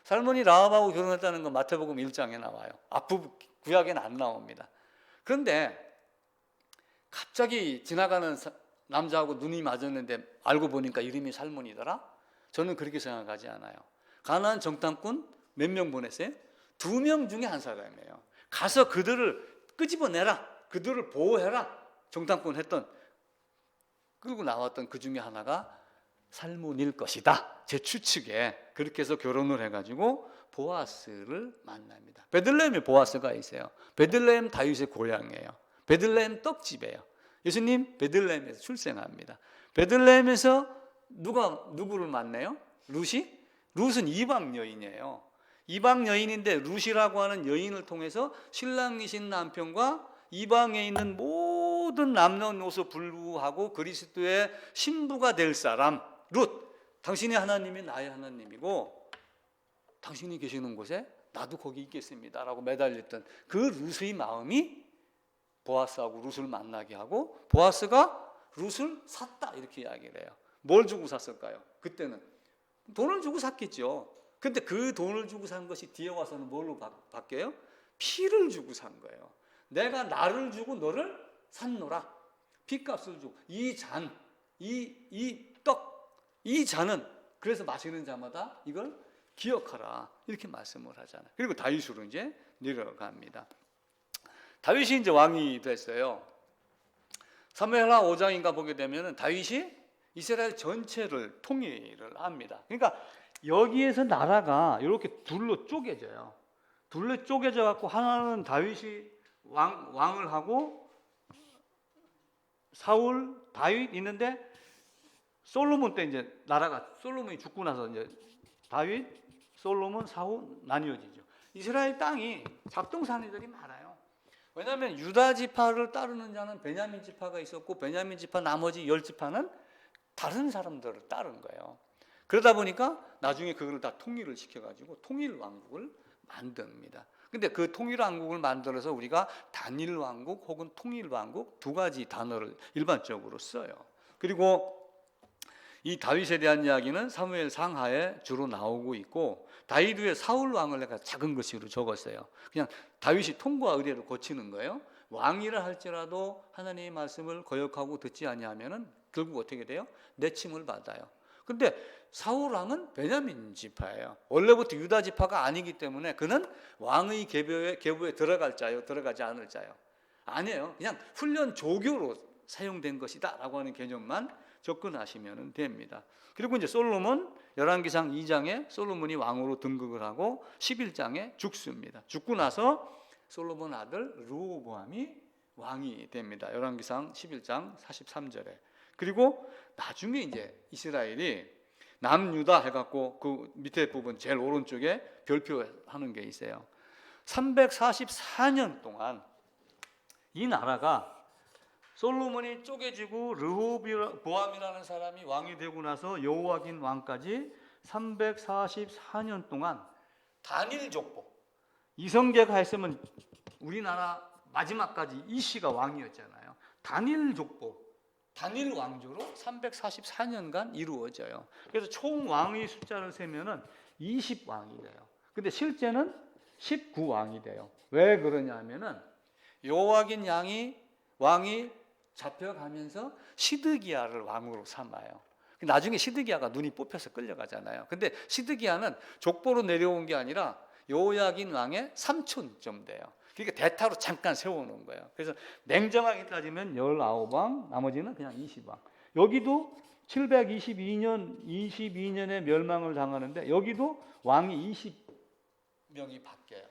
살몬이 라합하고 결혼했다는 건 마태복음 1장에 나와요. 앞부분 구약에는 안 나옵니다. 그런데 갑자기 지나가는 남자하고 눈이 맞았는데 알고 보니까 이름이 살몬이더라? 저는 그렇게 생각하지 않아요. 가나안 정탐꾼 몇 명 보냈어요? 2명 중에 한 사람이에요. 가서 그들을 끄집어내라, 그들을 보호해라. 정탐꾼 했던, 끌고 나왔던 그 중에 하나가 살몬일 것이다. 제 추측에. 그렇게 해서 결혼을 해가지고 보아스를 만납니다. 베들레헴에 보아스가 있어요. 베들레헴 다윗의 고향이에요. 베들레헴 떡집이에요. 예수님 베들레헴에서 출생합니다. 베들레헴에서 누구를 만나요? 룻이? 룻은 이방 여인이에요. 이방 여인인데 룻이라고 하는 여인을 통해서 신랑이신 남편과 이방에 있는 모든 남녀노소 불구하고 그리스도의 신부가 될 사람 룻, 당신의 하나님이 나의 하나님이고 당신이 계시는 곳에 나도 거기 있겠습니다 라고 매달렸던 그 룻의 마음이 보아스하고 룻을 만나게 하고 보아스가 룻을 샀다 이렇게 이야기를 해요. 뭘 주고 샀을까요? 그때는 돈을 주고 샀겠죠. 근데 그 돈을 주고 산 것이 뒤에 와서는 뭘로 바뀌어요? 피를 주고 산 거예요. 내가 나를 주고 너를 샀노라. 피값을 주고 이 잔, 이 떡, 이 잔은 그래서 마시는 자마다 이걸 기억하라 이렇게 말씀을 하잖아요. 그리고 다윗으로 이제 내려갑니다. 다윗이 이제 왕이 됐어요. 사무엘하 5장인가 보게 되면 다윗이 이스라엘 전체를 통일을 합니다. 그러니까 여기에서 나라가 이렇게 둘로 쪼개져요. 둘로 쪼개져 갖고 하나는 다윗이 왕을 하고 사울, 다윗 있는데 솔로몬 때 이제 나라가 솔로몬이 죽고 나서 이제 다윗, 솔로몬, 사울 나뉘어지죠. 이스라엘 땅이 잡동사니들이 많아요. 왜냐하면 유다 지파를 따르는 자는 베냐민 지파가 있었고 베냐민 지파 나머지 10지파는 다른 사람들을 따른 거예요. 그러다 보니까 나중에 그걸 다 통일을 시켜가지고 통일 왕국을 만듭니다. 근데 그 통일 왕국을 만들어서 우리가 단일 왕국 혹은 통일 왕국 두 가지 단어를 일반적으로 써요. 그리고 이 다윗에 대한 이야기는 사무엘 상하에 주로 나오고 있고 다윗 후에 사울 왕을 내가 작은 글씨로 적었어요. 그냥 다윗이 통과 의례를 고치는 거예요. 왕이라 할지라도 하나님의 말씀을 거역하고 듣지 아니하면은 결국 어떻게 돼요? 내침을 받아요. 근데 사울 왕은 베냐민 지파예요. 원래부터 유다 지파가 아니기 때문에 그는 왕의 계보에 들어갈 자요, 들어가지 않을 자요. 아니에요. 그냥 훈련 조교로 사용된 것이다라고 하는 개념만 접근하시면 됩니다. 그리고 이제 솔로몬 열왕기상 2장에 솔로몬이 왕으로 등극을 하고 11장에 죽습니다. 죽고 나서 솔로몬 아들 르호보암이 왕이 됩니다. 열왕기상 11장 43절에. 그리고 나중에 이제 이스라엘이 남유다 해갖고 그 밑에 부분 제일 오른쪽에 별표하는 게 있어요. 344년 동안 이 나라가 솔로몬이 쪼개지고 르호보암이라는 사람이 왕이 되고 나서 여호와긴 왕까지 344년 동안 단일 족보. 이성계가 했으면 우리나라 마지막까지 이씨가 왕이었잖아요. 단일 족보, 단일 왕조로 344년간 이루어져요. 그래서 총 왕의 숫자를 세면은 20왕이 돼요. 근데 실제는 19왕이 돼요. 왜 그러냐면은 여호와긴 왕이 잡혀가면서 시드기야를 왕으로 삼아요. 나중에 시드기야가 눈이 뽑혀서 끌려가잖아요. 근데 시드기야는 족보로 내려온 게 아니라 여호야긴 왕의 삼촌쯤 돼요. 그러니까 대타로 잠깐 세워놓은 거예요. 그래서 냉정하게 따지면 19왕, 나머지는 그냥 20왕. 여기도 722년에 멸망을 당하는데 여기도 왕이 20명이 바뀌어요.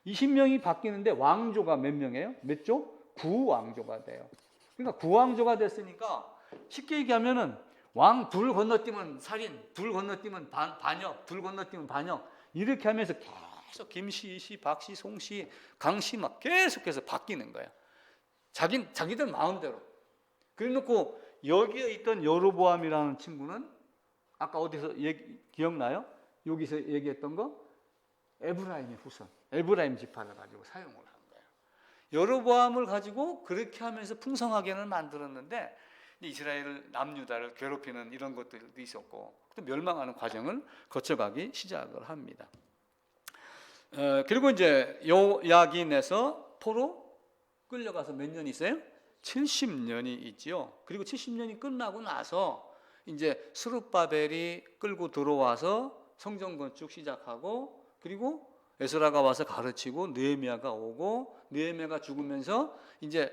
20명이 바뀌는데 왕조가 몇 명이에요? 몇 조? 9왕조가 돼요. 그러니까 9왕조가 됐으니까 쉽게 얘기하면은 왕 둘 건너뛰면 살인, 둘 건너뛰면 반역, 둘 건너뛰면 반역 이렇게 하면서 계속 김씨, 이씨, 박씨, 송씨, 강씨 막 계속해서 바뀌는 거야. 자기들 마음대로. 그래놓고 여기에 있던 여로보암이라는 친구는 아까 어디서 기억나요? 여기서 얘기했던 거 에브라임의 후손, 에브라임 지파를 가지고 사용을 한 거예요. 여로보암을 가지고 그렇게 하면서 풍성하게는 만들었는데 이스라엘 남유다를 괴롭히는 이런 것들도 있었고 또 멸망하는 과정을 거쳐가기 시작을 합니다. 그리고 이제 요야긴에서 포로 끌려가서 몇 년 있어요? 70년이 있지요. 그리고 70년이 끝나고 나서 이제 스룹바벨이 끌고 들어와서 성전 건축 시작하고 그리고 에스라가 와서 가르치고 느헤미야가 오고 느헤미야가 죽으면서 이제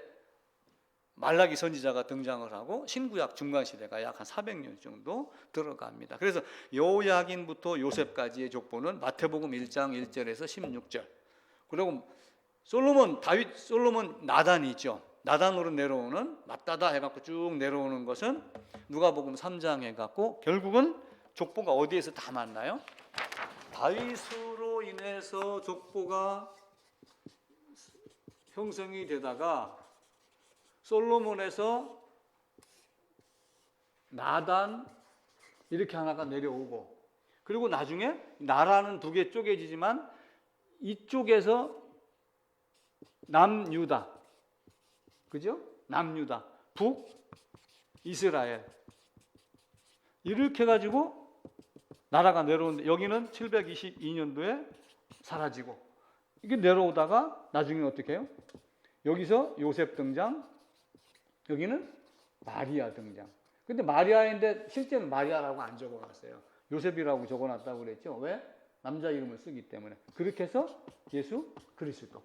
말라기 선지자가 등장을 하고 신구약 중간 시대가 약 한 400년 정도 들어갑니다. 그래서 요야긴부터 요셉까지의 족보는 마태복음 1장 1절에서 16절. 그리고 솔로몬 나단이 있죠. 나단으로 내려오는 맞다다 해갖고 쭉 내려오는 것은 누가복음 3장 해갖고 결국은 족보가 어디에서 다 만나요? 다윗으로 인해서 족보가 형성이 되다가 솔로몬에서 나단 이렇게 하나가 내려오고 그리고 나중에 나라는 두 개 쪼개지지만 이쪽에서 남유다, 그죠? 남유다, 북 이스라엘 이렇게 가지고 나라가 내려오는데 여기는 722년도에 사라지고 이게 내려오다가 나중에 어떻게 해요? 여기서 요셉 등장, 여기는 마리아 등장. 근데 마리아인데 실제는 마리아라고 안 적어놨어요. 요셉이라고 적어놨다고 그랬죠. 왜? 남자 이름을 쓰기 때문에. 그렇게 해서 예수 그리스도.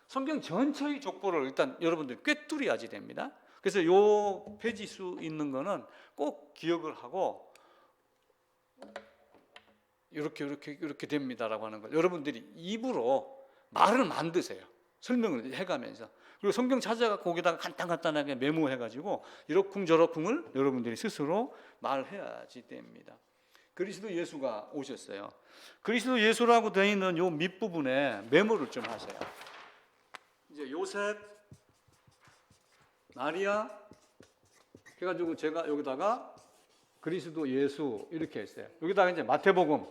성경 전체의 족보를 일단 여러분들 꿰뚫어야지 됩니다. 그래서 요 페이지 수 있는 거는 꼭 기억을 하고 이렇게 됩니다라고 하는 걸 여러분들이 입으로 말을 만드세요. 설명을 해가면서. 그리고 성경 찾아가 거기다가 간단하게 메모해가지고 이러쿵저러쿵을 여러분들이 스스로 말해야지 됩니다. 그리스도 예수가 오셨어요. 그리스도 예수라고 되어 있는 요 밑부분에 메모를 좀 하세요. 이제 요셉, 마리아 해가지고 제가 여기다가 그리스도 예수 이렇게 했어요. 여기다가 이제 마태복음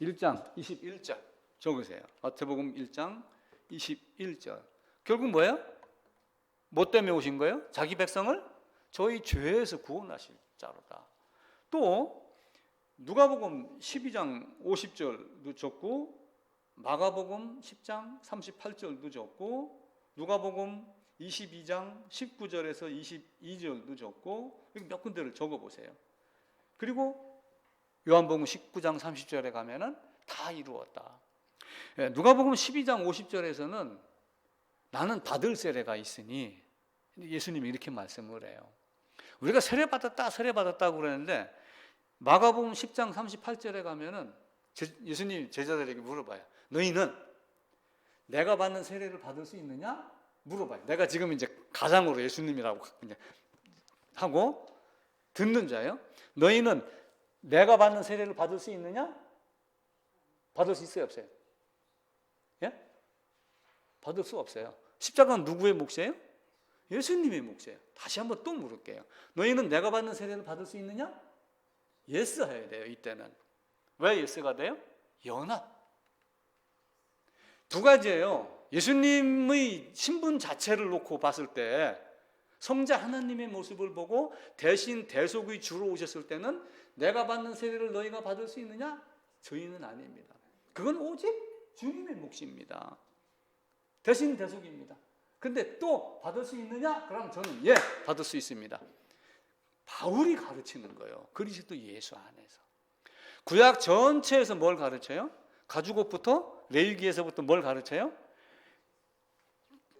1장 21절 적으세요. 마태복음 1장 21절. 결국 뭐예요? 뭐 때문에 오신 거예요? 자기 백성을 저희 죄에서 구원하실 자로다. 또 누가복음 12장 50절도 적고 마가복음 10장 38절도 적고 누가복음 22장 19절에서 22절도 적고 몇 군데를 적어보세요. 그리고 요한복음 19장 30절에 가면은 다 이루었다. 누가복음 12장 50절에서는 나는 받을 세례가 있으니 예수님이 이렇게 말씀을 해요. 우리가 세례받았다고 그러는데 마가복음 10장 38절에 가면은 예수님 제자들에게 물어봐요. 너희는 내가 받는 세례를 받을 수 있느냐? 물어봐요. 내가 지금 이제 가장으로 예수님이라고 하고 듣는 자예요. 너희는 내가 받는 세례를 받을 수 있느냐? 받을 수 있어요, 없어요? 예? 받을 수 없어요. 십자가는 누구의 몫이에요? 예수님의 몫이에요. 다시 한번 또 물을게요. 너희는 내가 받는 세례를 받을 수 있느냐? 예스 해야 돼요, 이때는. 왜 예스가 돼요? 연합. 두 가지예요. 예수님의 신분 자체를 놓고 봤을 때 성자 하나님의 모습을 보고 대신 대속의 주로 오셨을 때는 내가 받는 세례를 너희가 받을 수 있느냐? 저희는 아닙니다. 그건 오직 주님의 몫입니다. 대신 대속입니다. 근데 또 받을 수 있느냐? 그럼 저는 예, 받을 수 있습니다. 바울이 가르치는 거예요. 그리스도 예수 안에서. 구약 전체에서 뭘 가르쳐요? 가죽옷부터 레위기에서부터 뭘 가르쳐요?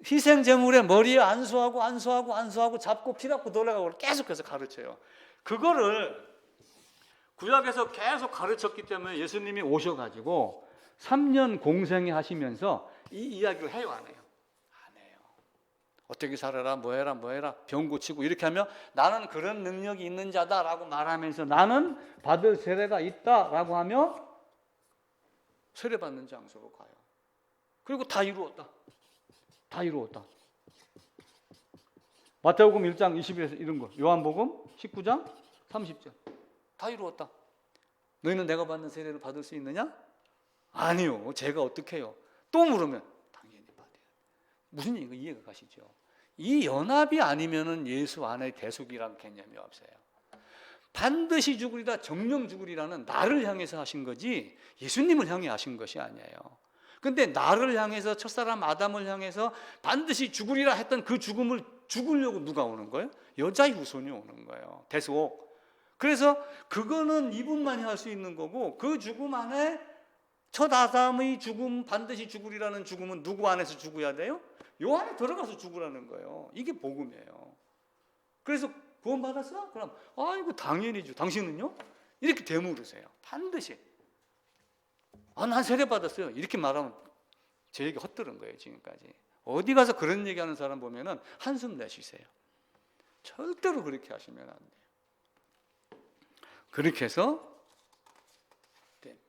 희생 제물에 머리에 안수하고 잡고 피랍고 돌아가고 계속해서 가르쳐요. 그거를 구약에서 계속 가르쳤기 때문에 예수님이 오셔가지고 3년 공생애 하시면서 이 이야기를 해요, 안 해요? 안 해요. 어떻게 살아라, 뭐 해라, 병 고치고 이렇게 하면 나는 그런 능력이 있는 자다라고 말하면서 나는 받을 세례가 있다라고 하며 세례받는 장소로 가요. 그리고 다 이루었다. 마태복음 1장 20에서 이런 거, 요한복음 19장 30절 다 이루었다. 너희는 내가 받는 세례를 받을 수 있느냐? 아니요. 제가 어떻게 해요? 또 물으면 당연히 받아요. 무슨 얘기가 이해가 가시죠? 이 연합이 아니면은 예수 안에 대속이라는 개념이 없어요. 반드시 죽으리라, 정령 죽으리라는 나를 향해서 하신 거지 예수님을 향해 하신 것이 아니에요. 근데 나를 향해서, 첫사람 아담을 향해서 반드시 죽으리라 했던 그 죽음을 죽으려고 누가 오는 거예요? 여자의 후손이 오는 거예요. 대속. 그래서 그거는 이분만이 할 수 있는 거고, 그 죽음 안에 첫 아담의 죽음, 반드시 죽으리라는 죽음은 누구 안에서 죽어야 돼요? 요 안에 들어가서 죽으라는 거예요. 이게 복음이에요. 그래서 구원 받았어? 그럼 아이고 당연히죠. 당신은요? 이렇게 되물으세요. 반드시. 난 세례 받았어요. 이렇게 말하면 제 얘기 헛들은 거예요, 지금까지. 어디 가서 그런 얘기하는 사람 보면은 한숨 내쉬세요. 절대로 그렇게 하시면 안 돼요. 그렇게 해서 됩니다.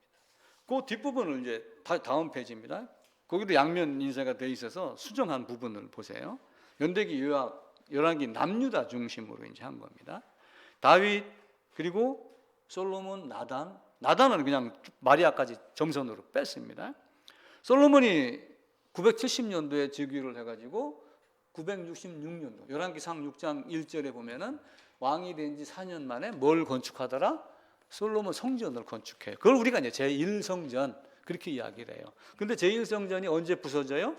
그 뒷부분을 이제 다음 페이지입니다. 거기도 양면 인쇄가 돼 있어서 수정한 부분을 보세요. 연대기 요약 열왕기 남유다 중심으로 이제 한 겁니다. 다윗 그리고 솔로몬, 나단은 그냥 마리아까지 점선으로 뺐습니다. 솔로몬이 970년도에 즉위를 해가지고 966년도 열왕기상 6장 1절에 보면은 왕이 된 지 4년 만에 뭘 건축하더라? 솔로몬 성전을 건축해요. 그걸 우리가 이제 제1성전 그렇게 이야기를 해요. 근데 제1성전이 언제 부서져요?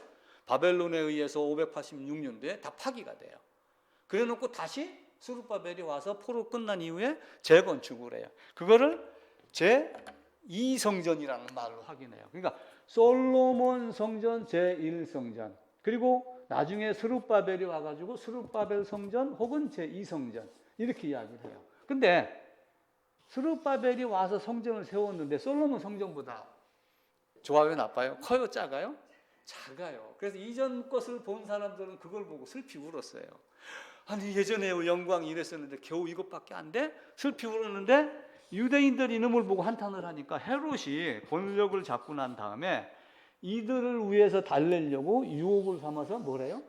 바벨론에 의해서 586년도에 다 파기가 돼요. 그래 놓고 다시 스룹바벨이 와서 포로 끝난 이후에 재건축을 해요. 그거를 제2성전이라는 말로 확인해요. 그러니까 솔로몬 성전 제1성전, 그리고 나중에 스룹바벨이 와가지고 스룹바벨 성전 혹은 제2성전 이렇게 이야기를 해요. 근데 스룹바벨이 와서 성전을 세웠는데 솔로몬 성전보다 좋아요, 나빠요? 커요, 작아요? 작아요. 그래서 이전 것을 본 사람들은 그걸 보고 슬피 울었어요. 아니 예전에 영광이 이랬었는데 겨우 이것밖에 안 돼? 슬피 울었는데 유대인들이 이놈을 보고 한탄을 하니까 헤롯이 권력을 잡고 난 다음에 이들을 위해서 달래려고 유혹을 삼아서 뭐래요?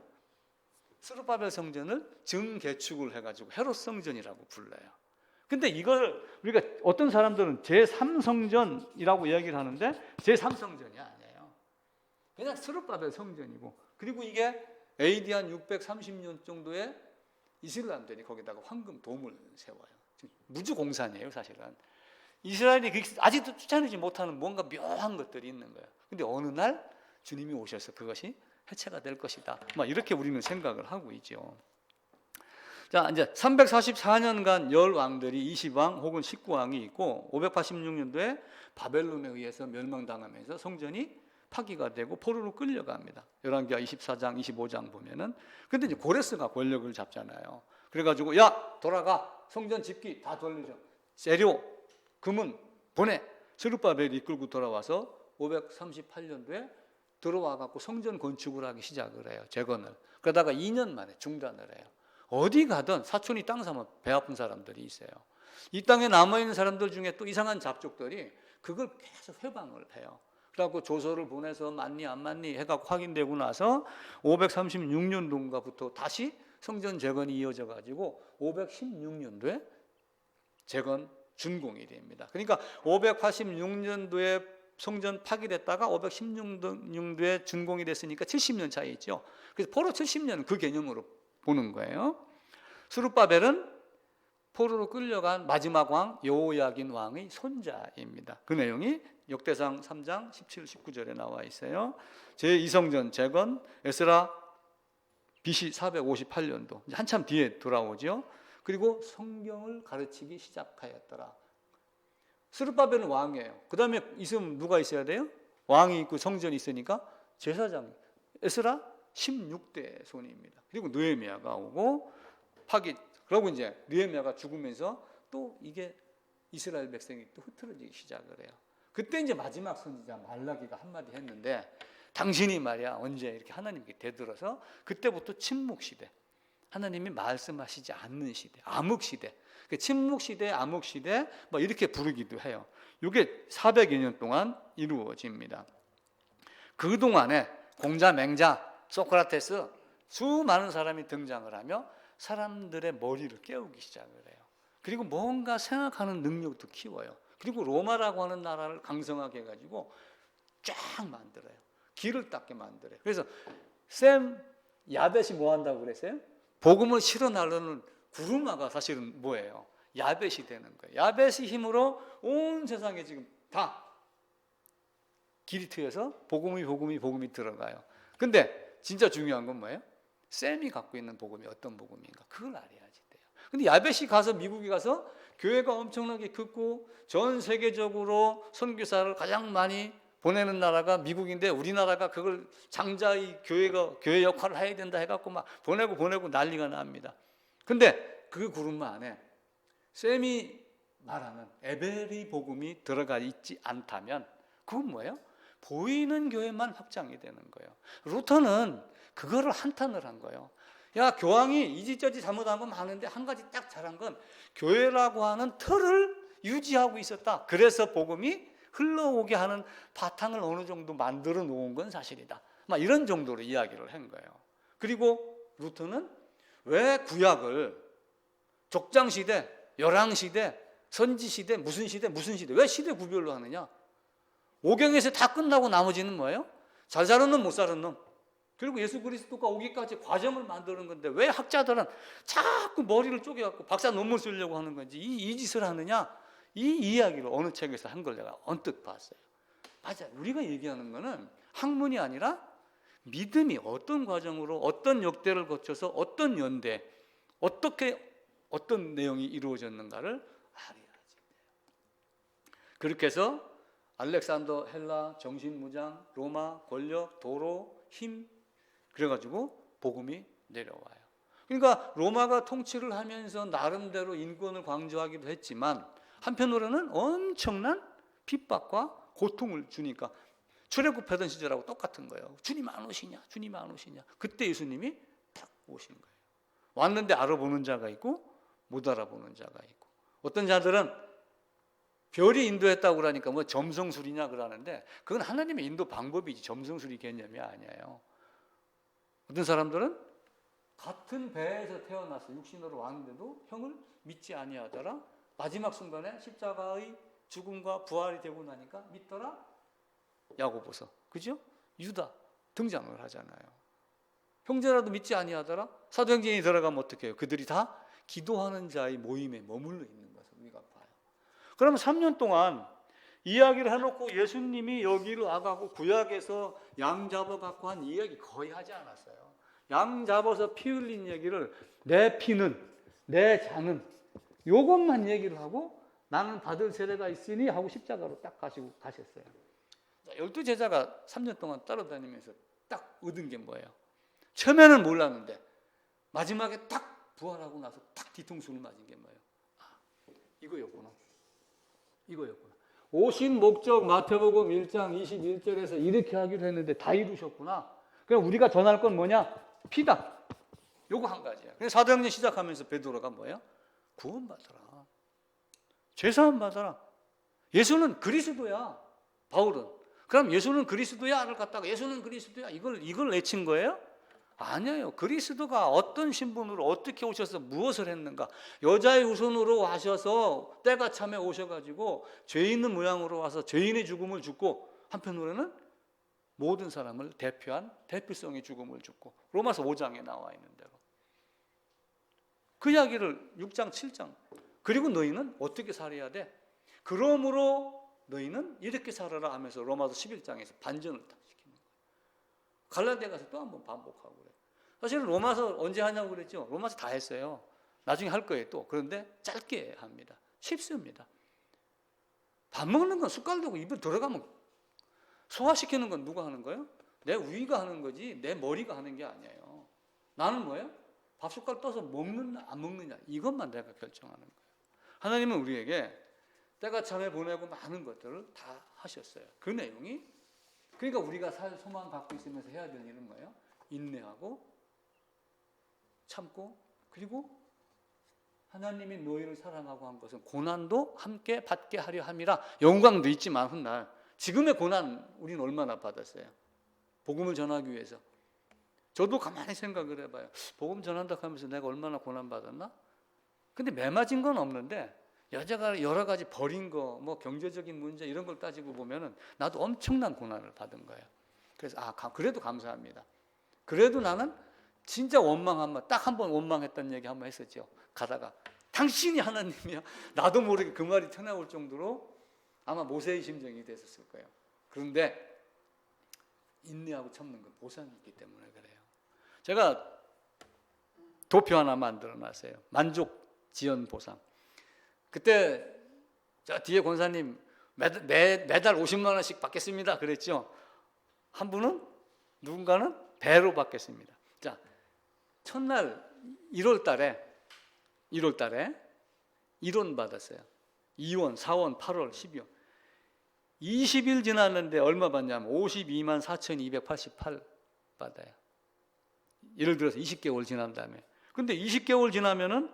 스룹바벨 성전을 증개축을 해가지고 헤롯 성전이라고 불러요. 근데 이걸 우리가 어떤 사람들은 제3성전이라고 이야기를 하는데 제3성전이 아니에요. 그냥 스룹바벨 성전이고, 그리고 이게 AD 한 630년 정도에 이슬람들이 거기다가 황금 돔을 세워요. 무주공산이에요, 사실은. 이스라엘이 아직도 쫓아내지 못하는 뭔가 묘한 것들이 있는 거예요. 근데 어느 날 주님이 오셔서 그것이 해체가 될 것이다. 막 이렇게 우리는 생각을 하고 있죠. 자, 이제 344년간 10왕들이 20왕 혹은 19왕이 있고 586년도에 바벨론에 의해서 멸망당하면서 성전이 파기가 되고 포로로 끌려갑니다. 열왕기하 24장, 25장 보면은. 근데 이제 고레스가 권력을 잡잖아요. 그래가지고 야 돌아가, 성전 집기 다 돌리죠. 재료 금은 보내. 스룹바벨이 이끌고 돌아와서 538년도에 들어와 갖고 성전 건축을 하기 시작을 해요. 재건을. 그러다가 2년 만에 중단을 해요. 어디 가든 사촌이 땅 사면 배 아픈 사람들이 있어요. 이 땅에 남아있는 사람들 중에 또 이상한 잡족들이 그걸 계속 회방을 해요. 그래갖고 조서를 보내서 맞니 안 맞니 해갖고 확인되고 나서 536년도인가부터 다시 성전 재건이 이어져 가지고 516년도에 재건 준공이 됩니다. 그러니까 586년도에 성전 파기됐다가 516년도에 준공이 됐으니까 70년 차이 있죠. 그래서 포로 70년 그 개념으로 보는 거예요. 스룹바벨은 포로로 끌려간 마지막 왕 여호야긴 왕의 손자입니다. 그 내용이 역대상 3장 17, 19절에 나와 있어요. 제2성전 재건 에스라 BC 458년도 한참 뒤에 돌아오죠. 그리고 성경을 가르치기 시작하였더라. 스룹바벨은 왕이에요. 그 다음에 있으면 누가 있어야 돼요? 왕이 있고 성전이 있으니까 제사장 에스라 16대 손입니다. 그리고 느헤미야가 오고 파기. 그러고 이제 느헤미야가 죽으면서 또 이게 이스라엘 백성이 또 흐트러지기 시작을 해요. 그때 이제 마지막 선지자 말라기가 한마디 했는데 당신이 말이야 언제 이렇게 하나님께 대들어서 그때부터 침묵 시대, 하나님이 말씀하시지 않는 시대, 암흑 시대, 침묵 시대, 암흑 시대 뭐 이렇게 부르기도 해요. 이게 400여 년 동안 이루어집니다. 그 동안에 공자, 맹자, 소크라테스 수많은 사람이 등장을 하며 사람들의 머리를 깨우기 시작을 해요. 그리고 뭔가 생각하는 능력도 키워요. 그리고 로마라고 하는 나라를 강성하게 해가지고 쫙 만들어요. 길을 닦게 만들어요. 그래서 샘 야벳이 뭐 한다고 그랬어요? 복음을 실어 나르는 구루마가 사실은 뭐예요? 야벳이 되는 거예요. 야벳의 힘으로 온 세상에 지금 다 길이 트여서 복음이 들어가요. 근데 진짜 중요한 건 뭐예요? 샘이 갖고 있는 복음이 어떤 복음인가? 그걸 알아야지 돼요. 근데 야벳이 가서 미국에 가서 교회가 엄청나게 크고 전 세계적으로 선교사를 가장 많이 보내는 나라가 미국인데 우리나라가 그걸 장자의 교회 역할을 해야 된다 해갖고 막 보내고 난리가 납니다. 근데 그 구름마 안에 샘이 말하는 에벨의 복음이 들어가 있지 않다면 그건 뭐예요? 보이는 교회만 확장이 되는 거예요. 루터는 그거를 한탄을 한 거예요. 야, 교황이 이지저지 잘못한 건 많은데 한 가지 딱 잘한 건 교회라고 하는 틀을 유지하고 있었다. 그래서 복음이 흘러오게 하는 바탕을 어느 정도 만들어 놓은 건 사실이다. 막 이런 정도로 이야기를 한 거예요. 그리고 루터는 왜 구약을 족장시대, 열왕시대, 선지시대, 무슨 시대 왜 시대 구별로 하느냐? 오경에서 다 끝나고 나머지는 뭐예요? 잘 사는 놈, 못 사는 놈. 그리고 예수 그리스도가 오기까지 과정을 만드는 건데 왜 학자들은 자꾸 머리를 쪼개갖고 박사 논문 쓰려고 하는 건지 이 짓을 하느냐? 이 이야기를 어느 책에서 한 걸 내가 언뜻 봤어요. 맞아. 우리가 얘기하는 거는 학문이 아니라 믿음이 어떤 과정으로 어떤 역대를 거쳐서 어떤 연대 어떤 내용이 이루어졌는가를 알아야지. 그렇게 해서 알렉산더, 헬라, 정신무장, 로마, 권력, 도로, 힘 그래가지고 복음이 내려와요. 그러니까 로마가 통치를 하면서 나름대로 인권을 강조하기도 했지만 한편으로는 엄청난 핍박과 고통을 주니까 출애굽하던 시절하고 똑같은 거예요. 주님 안 오시냐? 주님 안 오시냐? 그때 예수님이 딱 오신 거예요. 왔는데 알아보는 자가 있고 못 알아보는 자가 있고 어떤 자들은 별이 인도했다고 그러니까 뭐 점성술이냐 그러는데 그건 하나님의 인도 방법이지 점성술이 개념이 아니에요. 어떤 사람들은 같은 배에서 태어나서 육신으로 왔는데도 형을 믿지 아니하더라. 마지막 순간에 십자가의 죽음과 부활이 되고 나니까 믿더라. 야고보서, 그죠? 유다 등장을 하잖아요. 형제라도 믿지 아니하더라. 사도행전에 들어가면 어떻게 해요? 그들이 다 기도하는 자의 모임에 머물러 있는 것을 우리가 봐요. 그러면 3년 동안 이야기를 해놓고 예수님이 여기로 와가고 구약에서 양 잡아갖고 한 이야기 거의 하지 않았어요. 양 잡아서 피 흘린 얘기를 내 피는 내 잔은 요것만 얘기를 하고 나는 받을 세례가 있으니 하고 십자가로 딱 가시고 가셨어요. 12제자가 3년 동안 따라다니면서 딱 얻은 게 뭐예요? 처음에는 몰랐는데 마지막에 딱 부활하고 나서 탁 뒤통수를 맞은 게 뭐예요? 이거였구나. 오신 목적 마태복음 1장 21절에서 이렇게 하기로 했는데 다 이루셨구나. 그럼 우리가 전할 건 뭐냐? 피다. 요거 한 가지야. 그래서 사도행전 시작하면서 베드로가 뭐예요? 구원받아라. 죄사함 받아라. 예수는 그리스도야. 바울은. 그럼 예수는 그리스도야를 갖다가 예수는 그리스도야. 이걸 외친 거예요? 아니에요. 그리스도가 어떤 신분으로 어떻게 오셔서 무엇을 했는가? 여자의 후손으로 하셔서 때가 참에 오셔가지고 죄 있는 모양으로 와서 죄인의 죽음을 죽고 한편으로는 모든 사람을 대표한 대표성의 죽음을 죽고 로마서 5장에 나와 있는 대로 그 이야기를 6장 7장 그리고 너희는 어떻게 살아야 돼? 그러므로 너희는 이렇게 살아라 하면서 로마서 11장에서 반전을 딱 시키는 거예요. 갈라디아 가서 또 한번 반복하고 그래요. 사실은 로마서 언제 하냐고 그랬죠. 로마서 다 했어요. 나중에 할 거예요 또. 그런데 짧게 합니다. 쉽습니다. 밥 먹는 건 숟갈 대고 입에 들어가면 소화시키는 건 누가 하는 거예요? 내 위가 하는 거지 내 머리가 하는 게 아니에요. 나는 뭐예요? 밥 숟갈 떠서 먹느냐 안 먹느냐 이것만 내가 결정하는 거예요. 하나님은 우리에게 때가 참에 보내고 많은 것들을 다 하셨어요. 그 내용이 그러니까 우리가 살 소망 갖고 있으면서 해야 되는 일은 뭐예요? 인내하고 참고 그리고 하나님이 너희를 사랑하고 한 것은 고난도 함께 받게 하려 함이라. 영광도 있지만 훗날 지금의 고난 우리는 얼마나 받았어요? 복음을 전하기 위해서. 저도 가만히 생각을 해봐요. 복음 전한다 하면서 내가 얼마나 고난 받았나? 근데 매맞은 건 없는데 여자가 여러 가지 버린 거, 뭐 경제적인 문제 이런 걸 따지고 보면은 나도 엄청난 고난을 받은 거예요. 그래서 그래도 감사합니다. 그래도 나는 진짜 원망한 딱 한 번 원망했던 얘기 한번 했었죠. 가다가 당신이 하나님이야. 나도 모르게 그 말이 튀어나올 정도로 아마 모세의 심정이 됐었을 거예요. 그런데 인내하고 참는 건 보상이 있기 때문에 그래요. 제가 도표 하나 만들어놨어요. 만족 지연 보상. 그때 저 뒤에 권사님 매달 50만 원씩 받겠습니다 그랬죠. 한 분은 누군가는 배로 받겠습니다. 자, 첫날 1월 달에 1원 받았어요. 2원, 4원, 8월, 12원. 20일 지났는데 얼마 받냐면 52만 4,288 받아요. 예를 들어서 20개월 지난 다음에. 근데 20개월 지나면은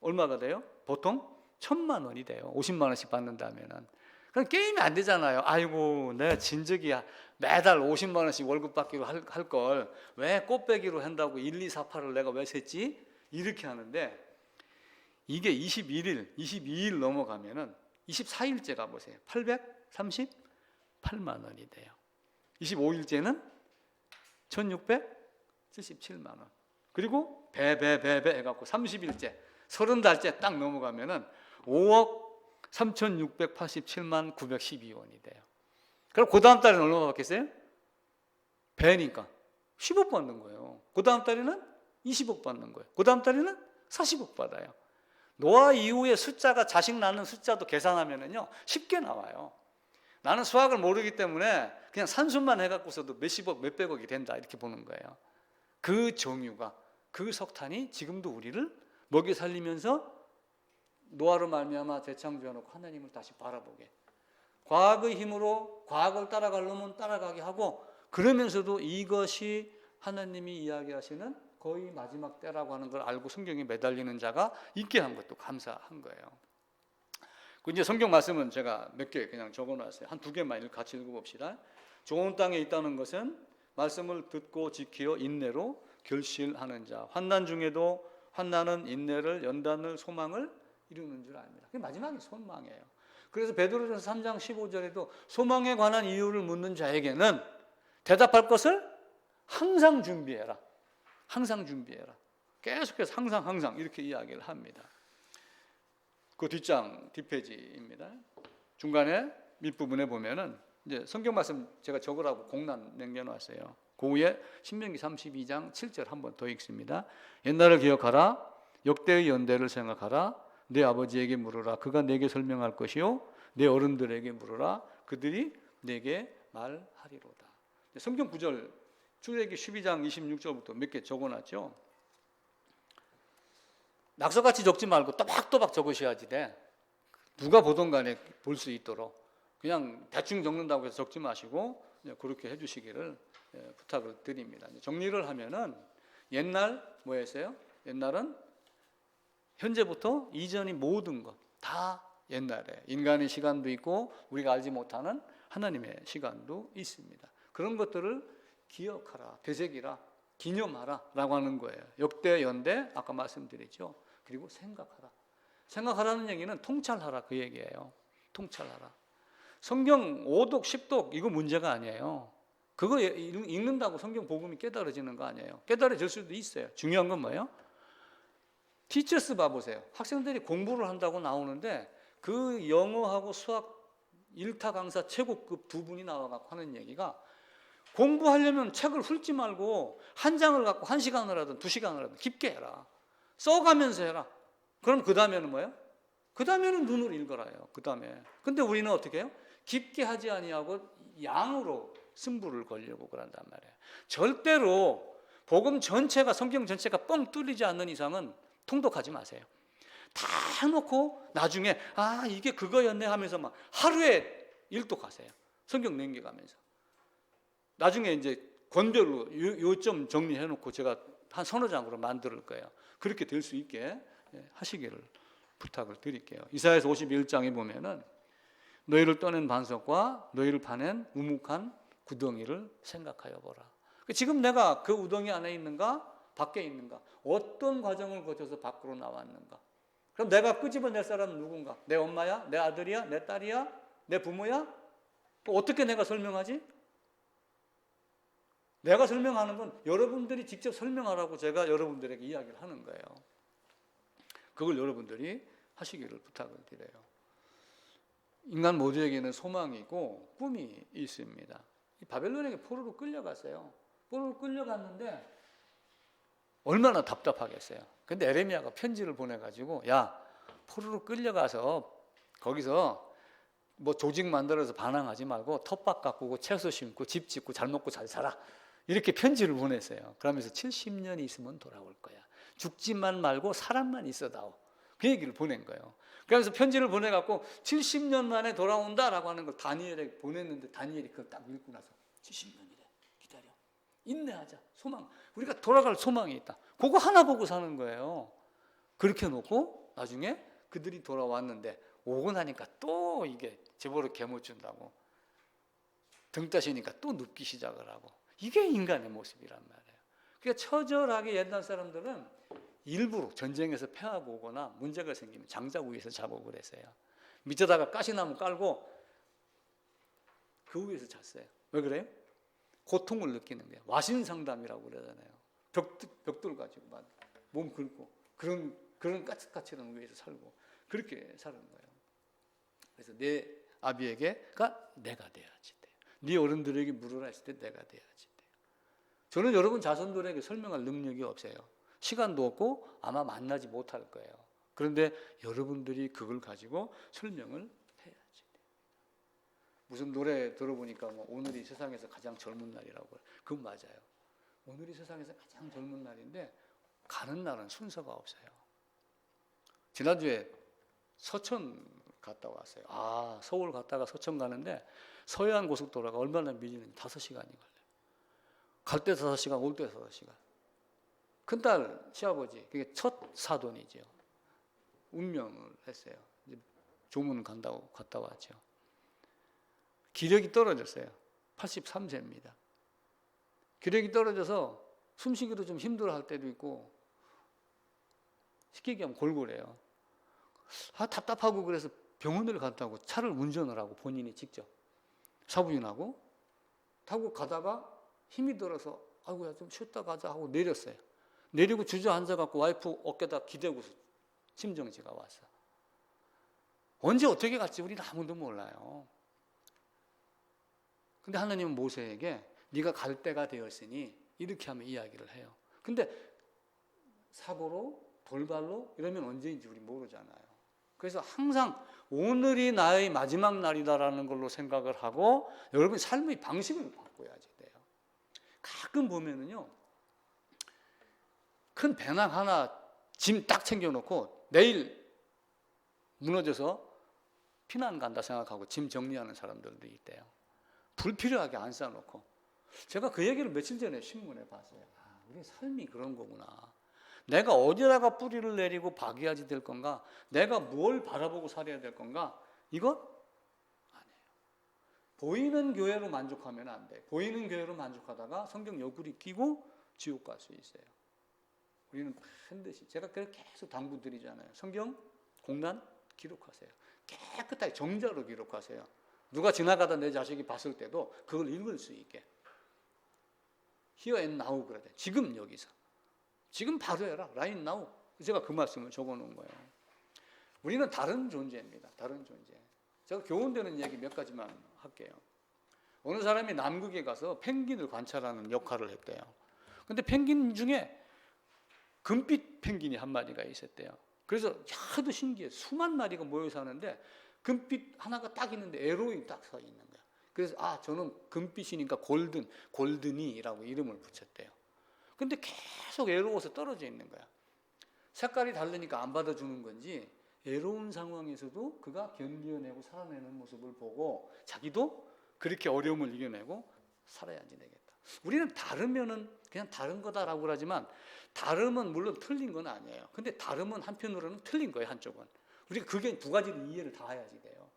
얼마가 돼요? 보통 1,000만 원이 돼요. 50만 원씩 받는다면은. 그럼 게임이 안 되잖아요. 아이고, 내가 진즉이야. 매달 50만 원씩 월급 받기로 할 걸 왜 꽃배기로 한다고 1, 2, 4, 8을 내가 왜 셌지? 이렇게 하는데 이게 22일 넘어가면은 24일째 가보세요. 838만 원이 돼요. 25일째는 1,677만 원. 그리고 배 해갖고 30일째 30달째 딱 넘어가면은 5억 3,687만 912원이 돼요. 그럼 그 다음 달에는 얼마 받겠어요? 배니까 10억 받는 거예요. 그 다음 달에는 20억 받는 거예요. 그 다음 달에는 40억 받아요. 노아 이후에 숫자가 자식 낳는 숫자도 계산하면은요 쉽게 나와요. 나는 수학을 모르기 때문에 그냥 산수만 해갖고서도 몇십억 몇백억이 된다 이렇게 보는 거예요. 그 정유가 그 석탄이 지금도 우리를 먹여 살리면서 노아로 말미암아 재창조해놓고 하나님을 다시 바라보게 과학의 힘으로 과학을 따라갈 놈은 따라가게 하고 그러면서도 이것이 하나님이 이야기하시는 거의 마지막 때라고 하는 걸 알고 성경에 매달리는 자가 있게 한 것도 감사한 거예요. 그 이제 성경 말씀은 제가 몇 개 그냥 적어놨어요. 한 2개만 같이 읽어봅시다. 좋은 땅에 있다는 것은 말씀을 듣고 지키어 인내로 결실하는 자. 환난 중에도 환난은 인내를 연단을 소망을 이루는 줄 압니다. 그게 마지막에 소망이에요. 그래서 베드로전서 3장 15절에도 소망에 관한 이유를 묻는 자에게는 대답할 것을 항상 준비해라. 항상 준비해라. 계속해서 항상 이렇게 이야기를 합니다. 그 뒷페이지입니다. 중간에 밑부분에 보면은 이제 성경 말씀 제가 적으라고 공란 남겨놨어요. 그 위에 신명기 32장 7절 한번 더 읽습니다. 옛날을 기억하라. 역대의 연대를 생각하라. 내 아버지에게 물으라. 그가 내게 설명할 것이요. 내 어른들에게 물으라. 그들이 내게 말하리로다. 성경 구절 출애굽기 12장 26절부터 몇 개 적어놨죠. 낙서같이 적지 말고 또박또박 적으셔야지 돼. 누가 보던 간에 볼 수 있도록. 그냥 대충 적는다고 해서 적지 마시고 그렇게 해주시기를 부탁을 드립니다. 정리를 하면은 옛날 뭐였어요? 옛날은 현재부터 이전이 모든 것 다 옛날에 인간의 시간도 있고 우리가 알지 못하는 하나님의 시간도 있습니다. 그런 것들을 기억하라, 되새기라, 기념하라 라고 하는 거예요. 역대, 연대 아까 말씀드렸죠. 그리고 생각하라. 생각하라는 얘기는 통찰하라 그 얘기예요. 통찰하라. 성경 5독, 10독 이거 문제가 아니에요. 그거 읽는다고 성경 복음이 깨달아지는 거 아니에요. 깨달아질 수도 있어요. 중요한 건 뭐예요? 티처스 봐보세요. 학생들이 공부를 한다고 나오는데 그 영어하고 수학 1타 강사 최고급 두 분이 나와서 하는 얘기가 공부하려면 책을 훑지 말고 한 장을 갖고 1시간을 하든 2시간을 하든 깊게 해라. 써가면서 해라. 그럼 그 다음에는 뭐예요? 그 다음에는 눈으로 읽어라요. 그 다음에. 근데 우리는 어떻게 해요? 깊게 하지 아니하고 양으로 승부를 걸려고 그런단 말이에요. 절대로 복음 전체가 성경 전체가 뻥 뚫리지 않는 이상은 통독하지 마세요. 다 해놓고 나중에 이게 그거였네 하면서 막 하루에 일독하세요. 성경 넘겨가면서. 나중에 이제 권별로 요점 정리해놓고 제가 한 서너 장으로 만들 거예요. 그렇게 될 수 있게 하시기를 부탁을 드릴게요. 이사야서 51장에 보면은 너희를 떠낸 반석과 너희를 파낸 우묵한 구덩이를 생각하여 보라. 지금 내가 그 우덩이 안에 있는가? 밖에 있는가? 어떤 과정을 거쳐서 밖으로 나왔는가? 그럼 내가 끄집어낼 사람은 누군가? 내 엄마야? 내 아들이야? 내 딸이야? 내 부모야? 어떻게 내가 설명하지? 내가 설명하는 건 여러분들이 직접 설명하라고 제가 여러분들에게 이야기를 하는 거예요. 그걸 여러분들이 하시기를 부탁을 드려요. 인간 모두에게는 소망이고 꿈이 있습니다. 바벨론에게 포로로 끌려갔어요. 포로로 끌려갔는데 얼마나 답답하겠어요. 근데 에레미야가 편지를 보내가지고 야, 포로로 끌려가서 거기서 뭐 조직 만들어서 반항하지 말고 텃밭 가꾸고 채소 심고 집 짓고 잘 먹고 잘 살아. 이렇게 편지를 보냈어요. 그러면서 70년이 있으면 돌아올 거야. 죽지만 말고 사람만 있어다오. 그 얘기를 보낸 거예요. 그래서 편지를 보내갖고 70년 만에 돌아온다라고 하는 걸 다니엘에게 보냈는데 다니엘이 그걸 딱 읽고 나서 70년이래. 기다려. 인내하자. 소망. 우리가 돌아갈 소망이 있다. 그거 하나 보고 사는 거예요. 그렇게 놓고 나중에 그들이 돌아왔는데 오고 나니까 또 이게 제보를 개못 준다고 등 따시니까 또 눕기 시작을 하고 이게 인간의 모습이란 말이에요. 그러니까 처절하게 옛날 사람들은 일부러 전쟁에서 패하고 오거나 문제가 생기면 장작 위에서 자고 그랬어요. 밑에다가 가시나무 깔고 그 위에서 잤어요. 왜 그래요? 고통을 느끼는 거예요. 와신상담이라고 그러잖아요. 벽돌 가지고 몸 긁고 그런 까칠까칠한 위에서 살고 그렇게 사는 거예요. 그래서 내 아비에게가 내가 돼야지 돼요. 네 어른들에게 물으라 했을 때 내가 돼야지 돼요. 저는 여러분 자손들에게 설명할 능력이 없어요. 시간도 없고 아마 만나지 못할 거예요. 그런데 여러분들이 그걸 가지고 설명을 해야지 돼요. 무슨 노래 들어보니까 뭐 오늘이 세상에서 가장 젊은 날이라고 해요. 그건 맞아요. 오늘이 세상에서 가장 젊은 날인데 가는 날은 순서가 없어요. 지난주에 서천 갔다 왔어요. 서울 갔다가 서천 가는데 서해안 고속도로가 얼마나 밀리는지 5시간이 걸려요. 갈 때 5시간, 올 때 5시간. 큰딸 시아버지, 그게 첫 사돈이죠. 운명을 했어요. 조문 간다고 갔다 왔죠. 기력이 떨어졌어요. 83세입니다. 기력이 떨어져서 숨쉬기도 좀 힘들어할 때도 있고 시키기 하면 골골해요. 답답하고 그래서 병원을 갔다고 차를 운전을 하고 본인이 직접 사부인하고 타고 가다가 힘이 들어서 아이고야 좀 쉬었다 가자 하고 내렸어요. 내리고 주저앉아갖고 와이프 어깨다 기대고서 심정지가 왔어. 언제 어떻게 갈지 우리는 아무도 몰라요. 근데 하나님은 모세에게 네가 갈 때가 되었으니 이렇게 하면 이야기를 해요. 근데 사고로 돌발로 이러면 언제인지 우리 모르잖아요. 그래서 항상 오늘이 나의 마지막 날이다라는 걸로 생각을 하고 여러분 삶의 방식을 바꿔야지 돼요. 가끔 보면은요. 큰 배낭 하나 짐 딱 챙겨놓고 내일 무너져서 피난 간다 생각하고 짐 정리하는 사람들도 있대요. 불필요하게 안 쌓아놓고. 제가 그 얘기를 며칠 전에 신문에 봤어요. 아, 우리 삶이 그런 거구나. 내가 어디다가 뿌리를 내리고 박이야지 될 건가? 내가 뭘 바라보고 살아야 될 건가? 이것 아니에요. 보이는 교회로 만족하면 안 돼. 보이는 교회로 만족하다가 성경 옆구리 끼고 지옥 갈 수 있어요. 우리는 반드시, 제가 계속 당부드리잖아요. 성경 공란 기록하세요. 깨끗하게 정자로 기록하세요. 누가 지나가다 내 자식이 봤을 때도 그걸 읽을 수 있게. Here and now 그래야 돼. 지금 여기서. 지금 바로 해라. Right now. 제가 그 말씀을 적어놓은 거예요. 우리는 다른 존재입니다. 다른 존재. 제가 교훈되는 얘기 몇 가지만 할게요. 어느 사람이 남극에 가서 펭귄을 관찰하는 역할을 했대요. 근데 펭귄 중에 금빛 펭귄이 한 마리가 있었대요. 그래서 하도 신기해. 수만 마리가 모여 사는데 금빛 하나가 딱 있는데 에로이 딱 서 있는 거야. 그래서 저는 금빛이니까 골든이라고 이름을 붙였대요. 근데 계속 애로워서 떨어져 있는 거야. 색깔이 다르니까 안 받아주는 건지 애로운 상황에서도 그가 견뎌내고 살아내는 모습을 보고 자기도 그렇게 어려움을 이겨내고 살아야지 되겠다. 우리는 다르면은 그냥 다른 거다라고 그러지만 다름은 물론 틀린 건 아니에요. 근데 다름은 한편으로는 틀린 거예요. 한쪽은. 우리가 그게 두 가지를 이해를 다 해야지 돼요.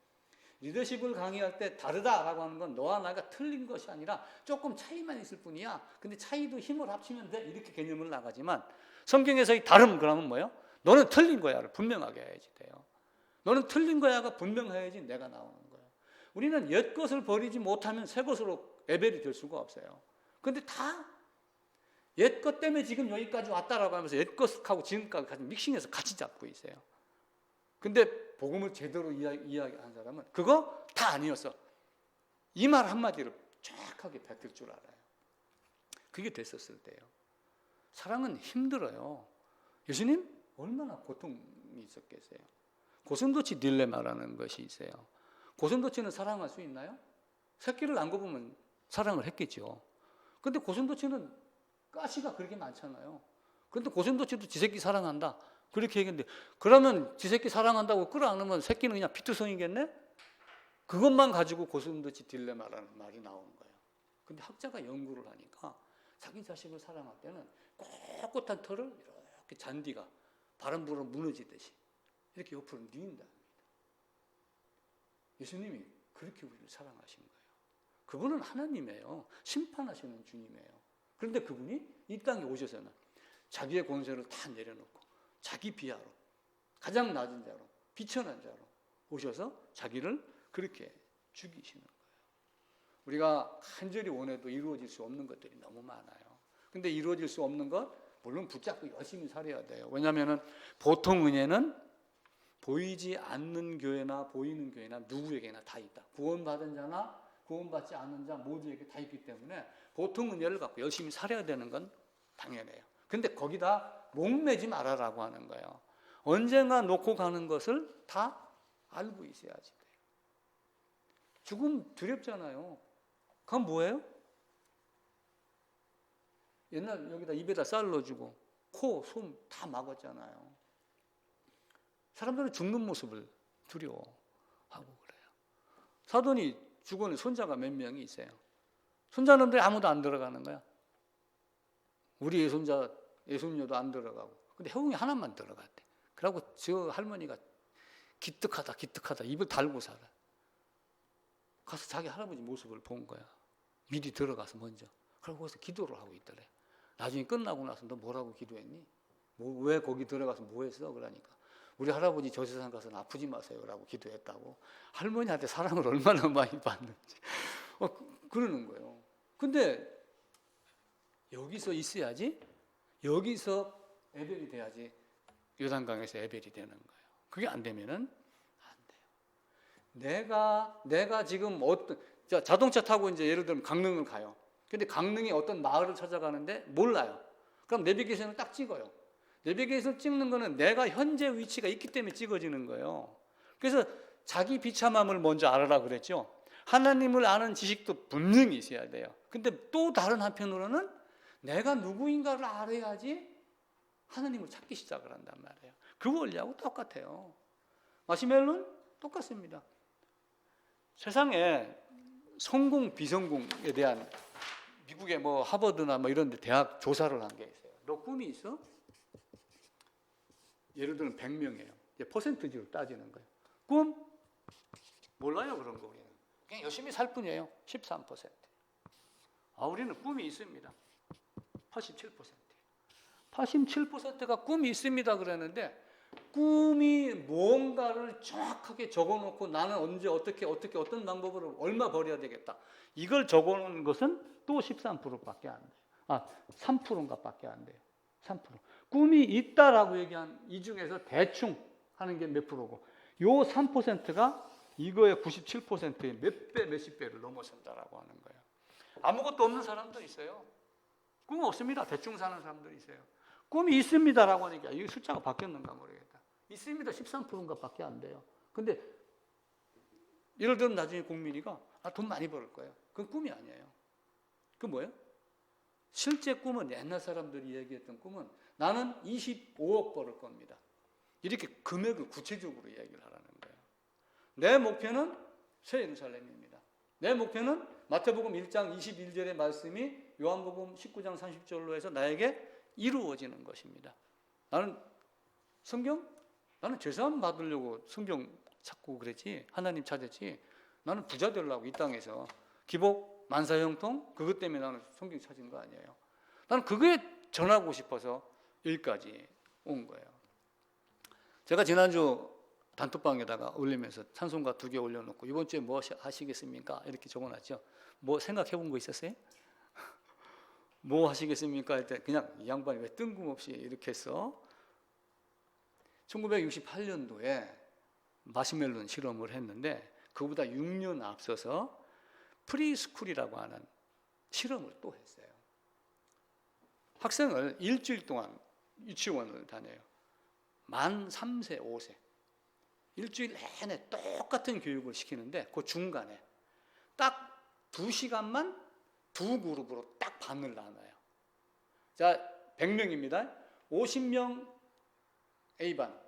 리더십을 강의할 때 다르다라고 하는 건 너와 나가 틀린 것이 아니라 조금 차이만 있을 뿐이야. 근데 차이도 힘을 합치면 돼. 이렇게 개념을 나가지만 성경에서 이 다름 그러면 뭐예요? 너는 틀린 거야를 분명하게 해야지 돼요. 너는 틀린 거야가 분명해야지 내가 나오는 거예요. 우리는 옛 것을 버리지 못하면 새 것으로 레벨이 될 수가 없어요. 근데 다 옛 것 때문에 지금 여기까지 왔다라고 하면서 옛 것하고 지금까지 같이 믹싱해서 같이 잡고 있어요. 근데 복음을 제대로 이야기한 사람은 그거 다 아니었어. 이 말 한마디로 정확하게 뱉을 줄 알아요. 그게 됐었을 때요. 사랑은 힘들어요. 예수님 얼마나 고통이 있었겠어요. 고슴도치 딜레마라는 것이 있어요. 고슴도치는 사랑할 수 있나요? 새끼를 안 거부면 사랑을 했겠죠. 근데 고슴도치는 가시가 그렇게 많잖아요. 근데 고슴도치도 지 새끼 사랑한다. 그렇게 얘기했는데 그러면 지 새끼 사랑한다고 끌어안으면 새끼는 그냥 피투성이겠네? 그것만 가지고 고슴도치 딜레마라는 말이 나오는 거예요. 근데 학자가 연구를 하니까 자기 자식을 사랑할 때는 꼿꼿한 털을 이렇게 잔디가 바람 불어 무너지듯이 이렇게 옆으로 뉘는다. 예수님이 그렇게 우리를 사랑하신 거예요. 그분은 하나님이에요. 심판하시는 주님이에요. 그런데 그분이 이 땅에 오셔서는 자기의 권세를 다 내려놓고 자기 비하로 가장 낮은 자로 비천한 자로 오셔서 자기를 그렇게 죽이시는 거예요. 우리가 간절히 원해도 이루어질 수 없는 것들이 너무 많아요. 근데 이루어질 수 없는 것 물론 붙잡고 열심히 살아야 돼요. 왜냐하면 보통 은혜는 보이지 않는 교회나 보이는 교회나 누구에게나 다 있다. 구원받은 자나 구원받지 않는 자 모두에게 다 있기 때문에 보통 은혜를 갖고 열심히 살아야 되는 건 당연해요. 근데 거기다 목매지 말아라고 하는 거예요. 언젠가 놓고 가는 것을 다 알고 있어야지 돼요. 죽음 두렵잖아요. 그건 뭐예요? 옛날 여기다 입에다 쌀 넣어주고 코, 숨 다 막았잖아요. 사람들은 죽는 모습을 두려워하고 그래요. 사돈이 죽은 손자가 몇 명이 있어요. 손자놈들이 아무도 안 들어가는 거야. 우리 예손녀도 안 들어가고. 근데 형이 하나만 들어갔대. 그러고 저 할머니가 기특하다 입을 달고 살아. 가서 자기 할아버지 모습을 본 거야. 미리 들어가서 먼저. 그러고 거기서 기도를 하고 있더래. 나중에 끝나고 나서 너 뭐라고 기도했니? 왜 거기 들어가서 뭐 했어? 그러니까 우리 할아버지 저 세상 가서는 아프지 마세요라고 기도했다고. 할머니한테 사랑을 얼마나 많이 받는지 그러는 거예요. 근데 여기서 있어야지, 여기서 에벨이 돼야지 요단강에서 에벨이 되는 거예요. 그게 안 되면은 안 돼요. 내가 지금 자동차 타고 이제 예를 들면 강릉을 가요. 근데 강릉에 어떤 마을을 찾아가는데 몰라요. 그럼 내비게이션을 딱 찍어요. 내비게이션 찍는 거는 내가 현재 위치가 있기 때문에 찍어지는 거예요. 그래서 자기 비참함을 먼저 알아라 그랬죠. 하나님을 아는 지식도 분명히 있어야 돼요. 근데 또 다른 한편으로는 내가 누구인가를 알아야지 하나님을 찾기 시작을 한단 말이에요. 그 원리하고 똑같아요. 마시멜로는 똑같습니다. 세상에 성공 비성공에 대한 미국의 뭐 하버드나 뭐 이런 데 대학 조사를 한 게 있어요. 너 꿈이 있어? 예를 들면 100명이에요. 퍼센트지로 따지는 거예요. 꿈? 몰라요, 그런 거 우리는. 그냥 열심히 살 뿐이에요. 13%. 아, 우리는 꿈이 있습니다. 87%. 87%가 꿈이 있습니다 그러는데 꿈이 무언가를 정확하게 적어놓고 나는 언제 어떻게 어떤 방법으로 얼마 벌어야 되겠다. 이걸 적어놓은 것은 또 13%밖에 안 돼요. 아, 3%인가 밖에 안 돼요. 3%. 꿈이 있다라고 얘기한 이 중에서 대충 하는 게 몇 프로고 요 3%가 이거의 97%의 몇 배, 몇십 배를 넘어선다라고 하는 거예요. 아무것도 없는 사람도 있어요. 꿈 없습니다. 대충 사는 사람들이 있어요. 꿈이 있습니다라고 하니까 이 숫자가 바뀌었는가 모르겠다. 있습니다. 13%인가 밖에 안 돼요. 근데 예를 들면 나중에 국민이가 돈 많이 벌을 거예요. 그건 꿈이 아니에요. 그건 뭐예요? 실제 꿈은 옛날 사람들이 얘기했던 꿈은 나는 25억 벌을 겁니다. 이렇게 금액을 구체적으로 얘기를 하라는 거예요. 내 목표는 새 예루살렘입니다. 내 목표는 마태복음 1장 21절의 말씀이 요한복음 19장 30절로 해서 나에게 이루어지는 것입니다. 나는 나는 죄사함 받으려고 성경 찾고 그랬지. 하나님 찾았지. 나는 부자 되려고 이 땅에서 기복 만사형통 그것 때문에 나는 성경 찾은 거 아니에요. 나는 그거에 전하고 싶어서 여기까지 온 거예요. 제가 지난주 단톡방에다가 올리면서 찬송가 2개 올려놓고 이번 주에 뭐 하시겠습니까? 이렇게 적어놨죠. 뭐 생각해 본 거 있었어요? 뭐 하시겠습니까? 할 때 그냥 이 양반이 왜 뜬금없이 이렇게 했어? 1968년도에 마시멜론 실험을 했는데 그보다 6년 앞서서 프리스쿨이라고 하는 실험을 또 했어요. 학생을 일주일 동안 유치원을 다녀요. 만 3세, 5세. 일주일 내내 똑같은 교육을 시키는데 그 중간에 딱 2시간만 두 그룹으로 딱 반을 나눠요. 자, 100명입니다. 50명 A반,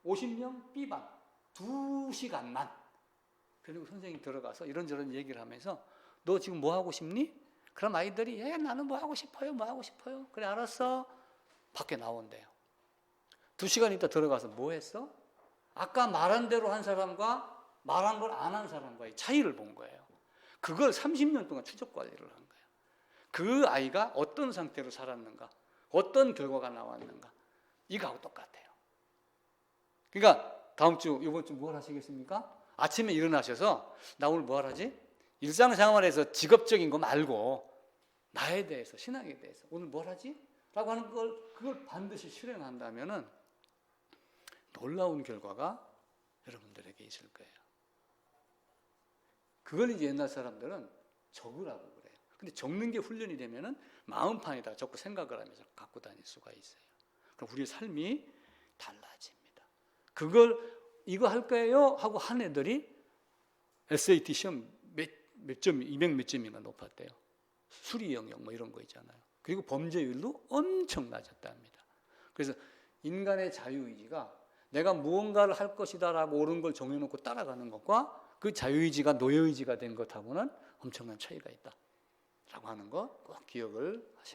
50명 B반. 2시간만. 그리고 선생님이 들어가서 이런저런 얘기를 하면서 너 지금 뭐 하고 싶니? 그럼 아이들이 나는 뭐 하고 싶어요. 뭐 하고 싶어요. 그래 알았어. 밖에 나온대요. 2시간 있다 들어가서 뭐 했어? 아까 말한 대로 한 사람과 말한 걸 안 한 사람과의 차이를 본 거예요. 그걸 30년 동안 추적 관리를 한 거예요. 그 아이가 어떤 상태로 살았는가, 어떤 결과가 나왔는가, 이거하고 똑같아요. 그러니까 다음 주, 이번 주 뭘 하시겠습니까? 아침에 일어나셔서 나 오늘 뭐 하지? 일상생활에서 직업적인 거 말고 나에 대해서, 신앙에 대해서 오늘 뭘 하지? 라고 하는 그걸 반드시 실행한다면은 놀라운 결과가 여러분들에게 있을 거예요. 그걸 이제 옛날 사람들은 적으라고 그래요. 근데 적는 게 훈련이 되면은 마음판에다가 적고 생각을 하면서 갖고 다닐 수가 있어요. 그럼 우리의 삶이 달라집니다. 그걸 이거 할 거예요 하고 한 애들이 SAT 시험 몇 점, 200 몇 점이나 높았대요. 수리 영역 뭐 이런 거 있잖아요. 그리고 범죄율도 엄청 낮았답니다. 그래서 인간의 자유의지가 내가 무언가를 할 것이다라고 옳은 걸 정해놓고 따라가는 것과 그 자유의지가 노예의지가 된 것하고는 엄청난 차이가 있다라고 하는 거 꼭 기억을 하시기 바랍니다.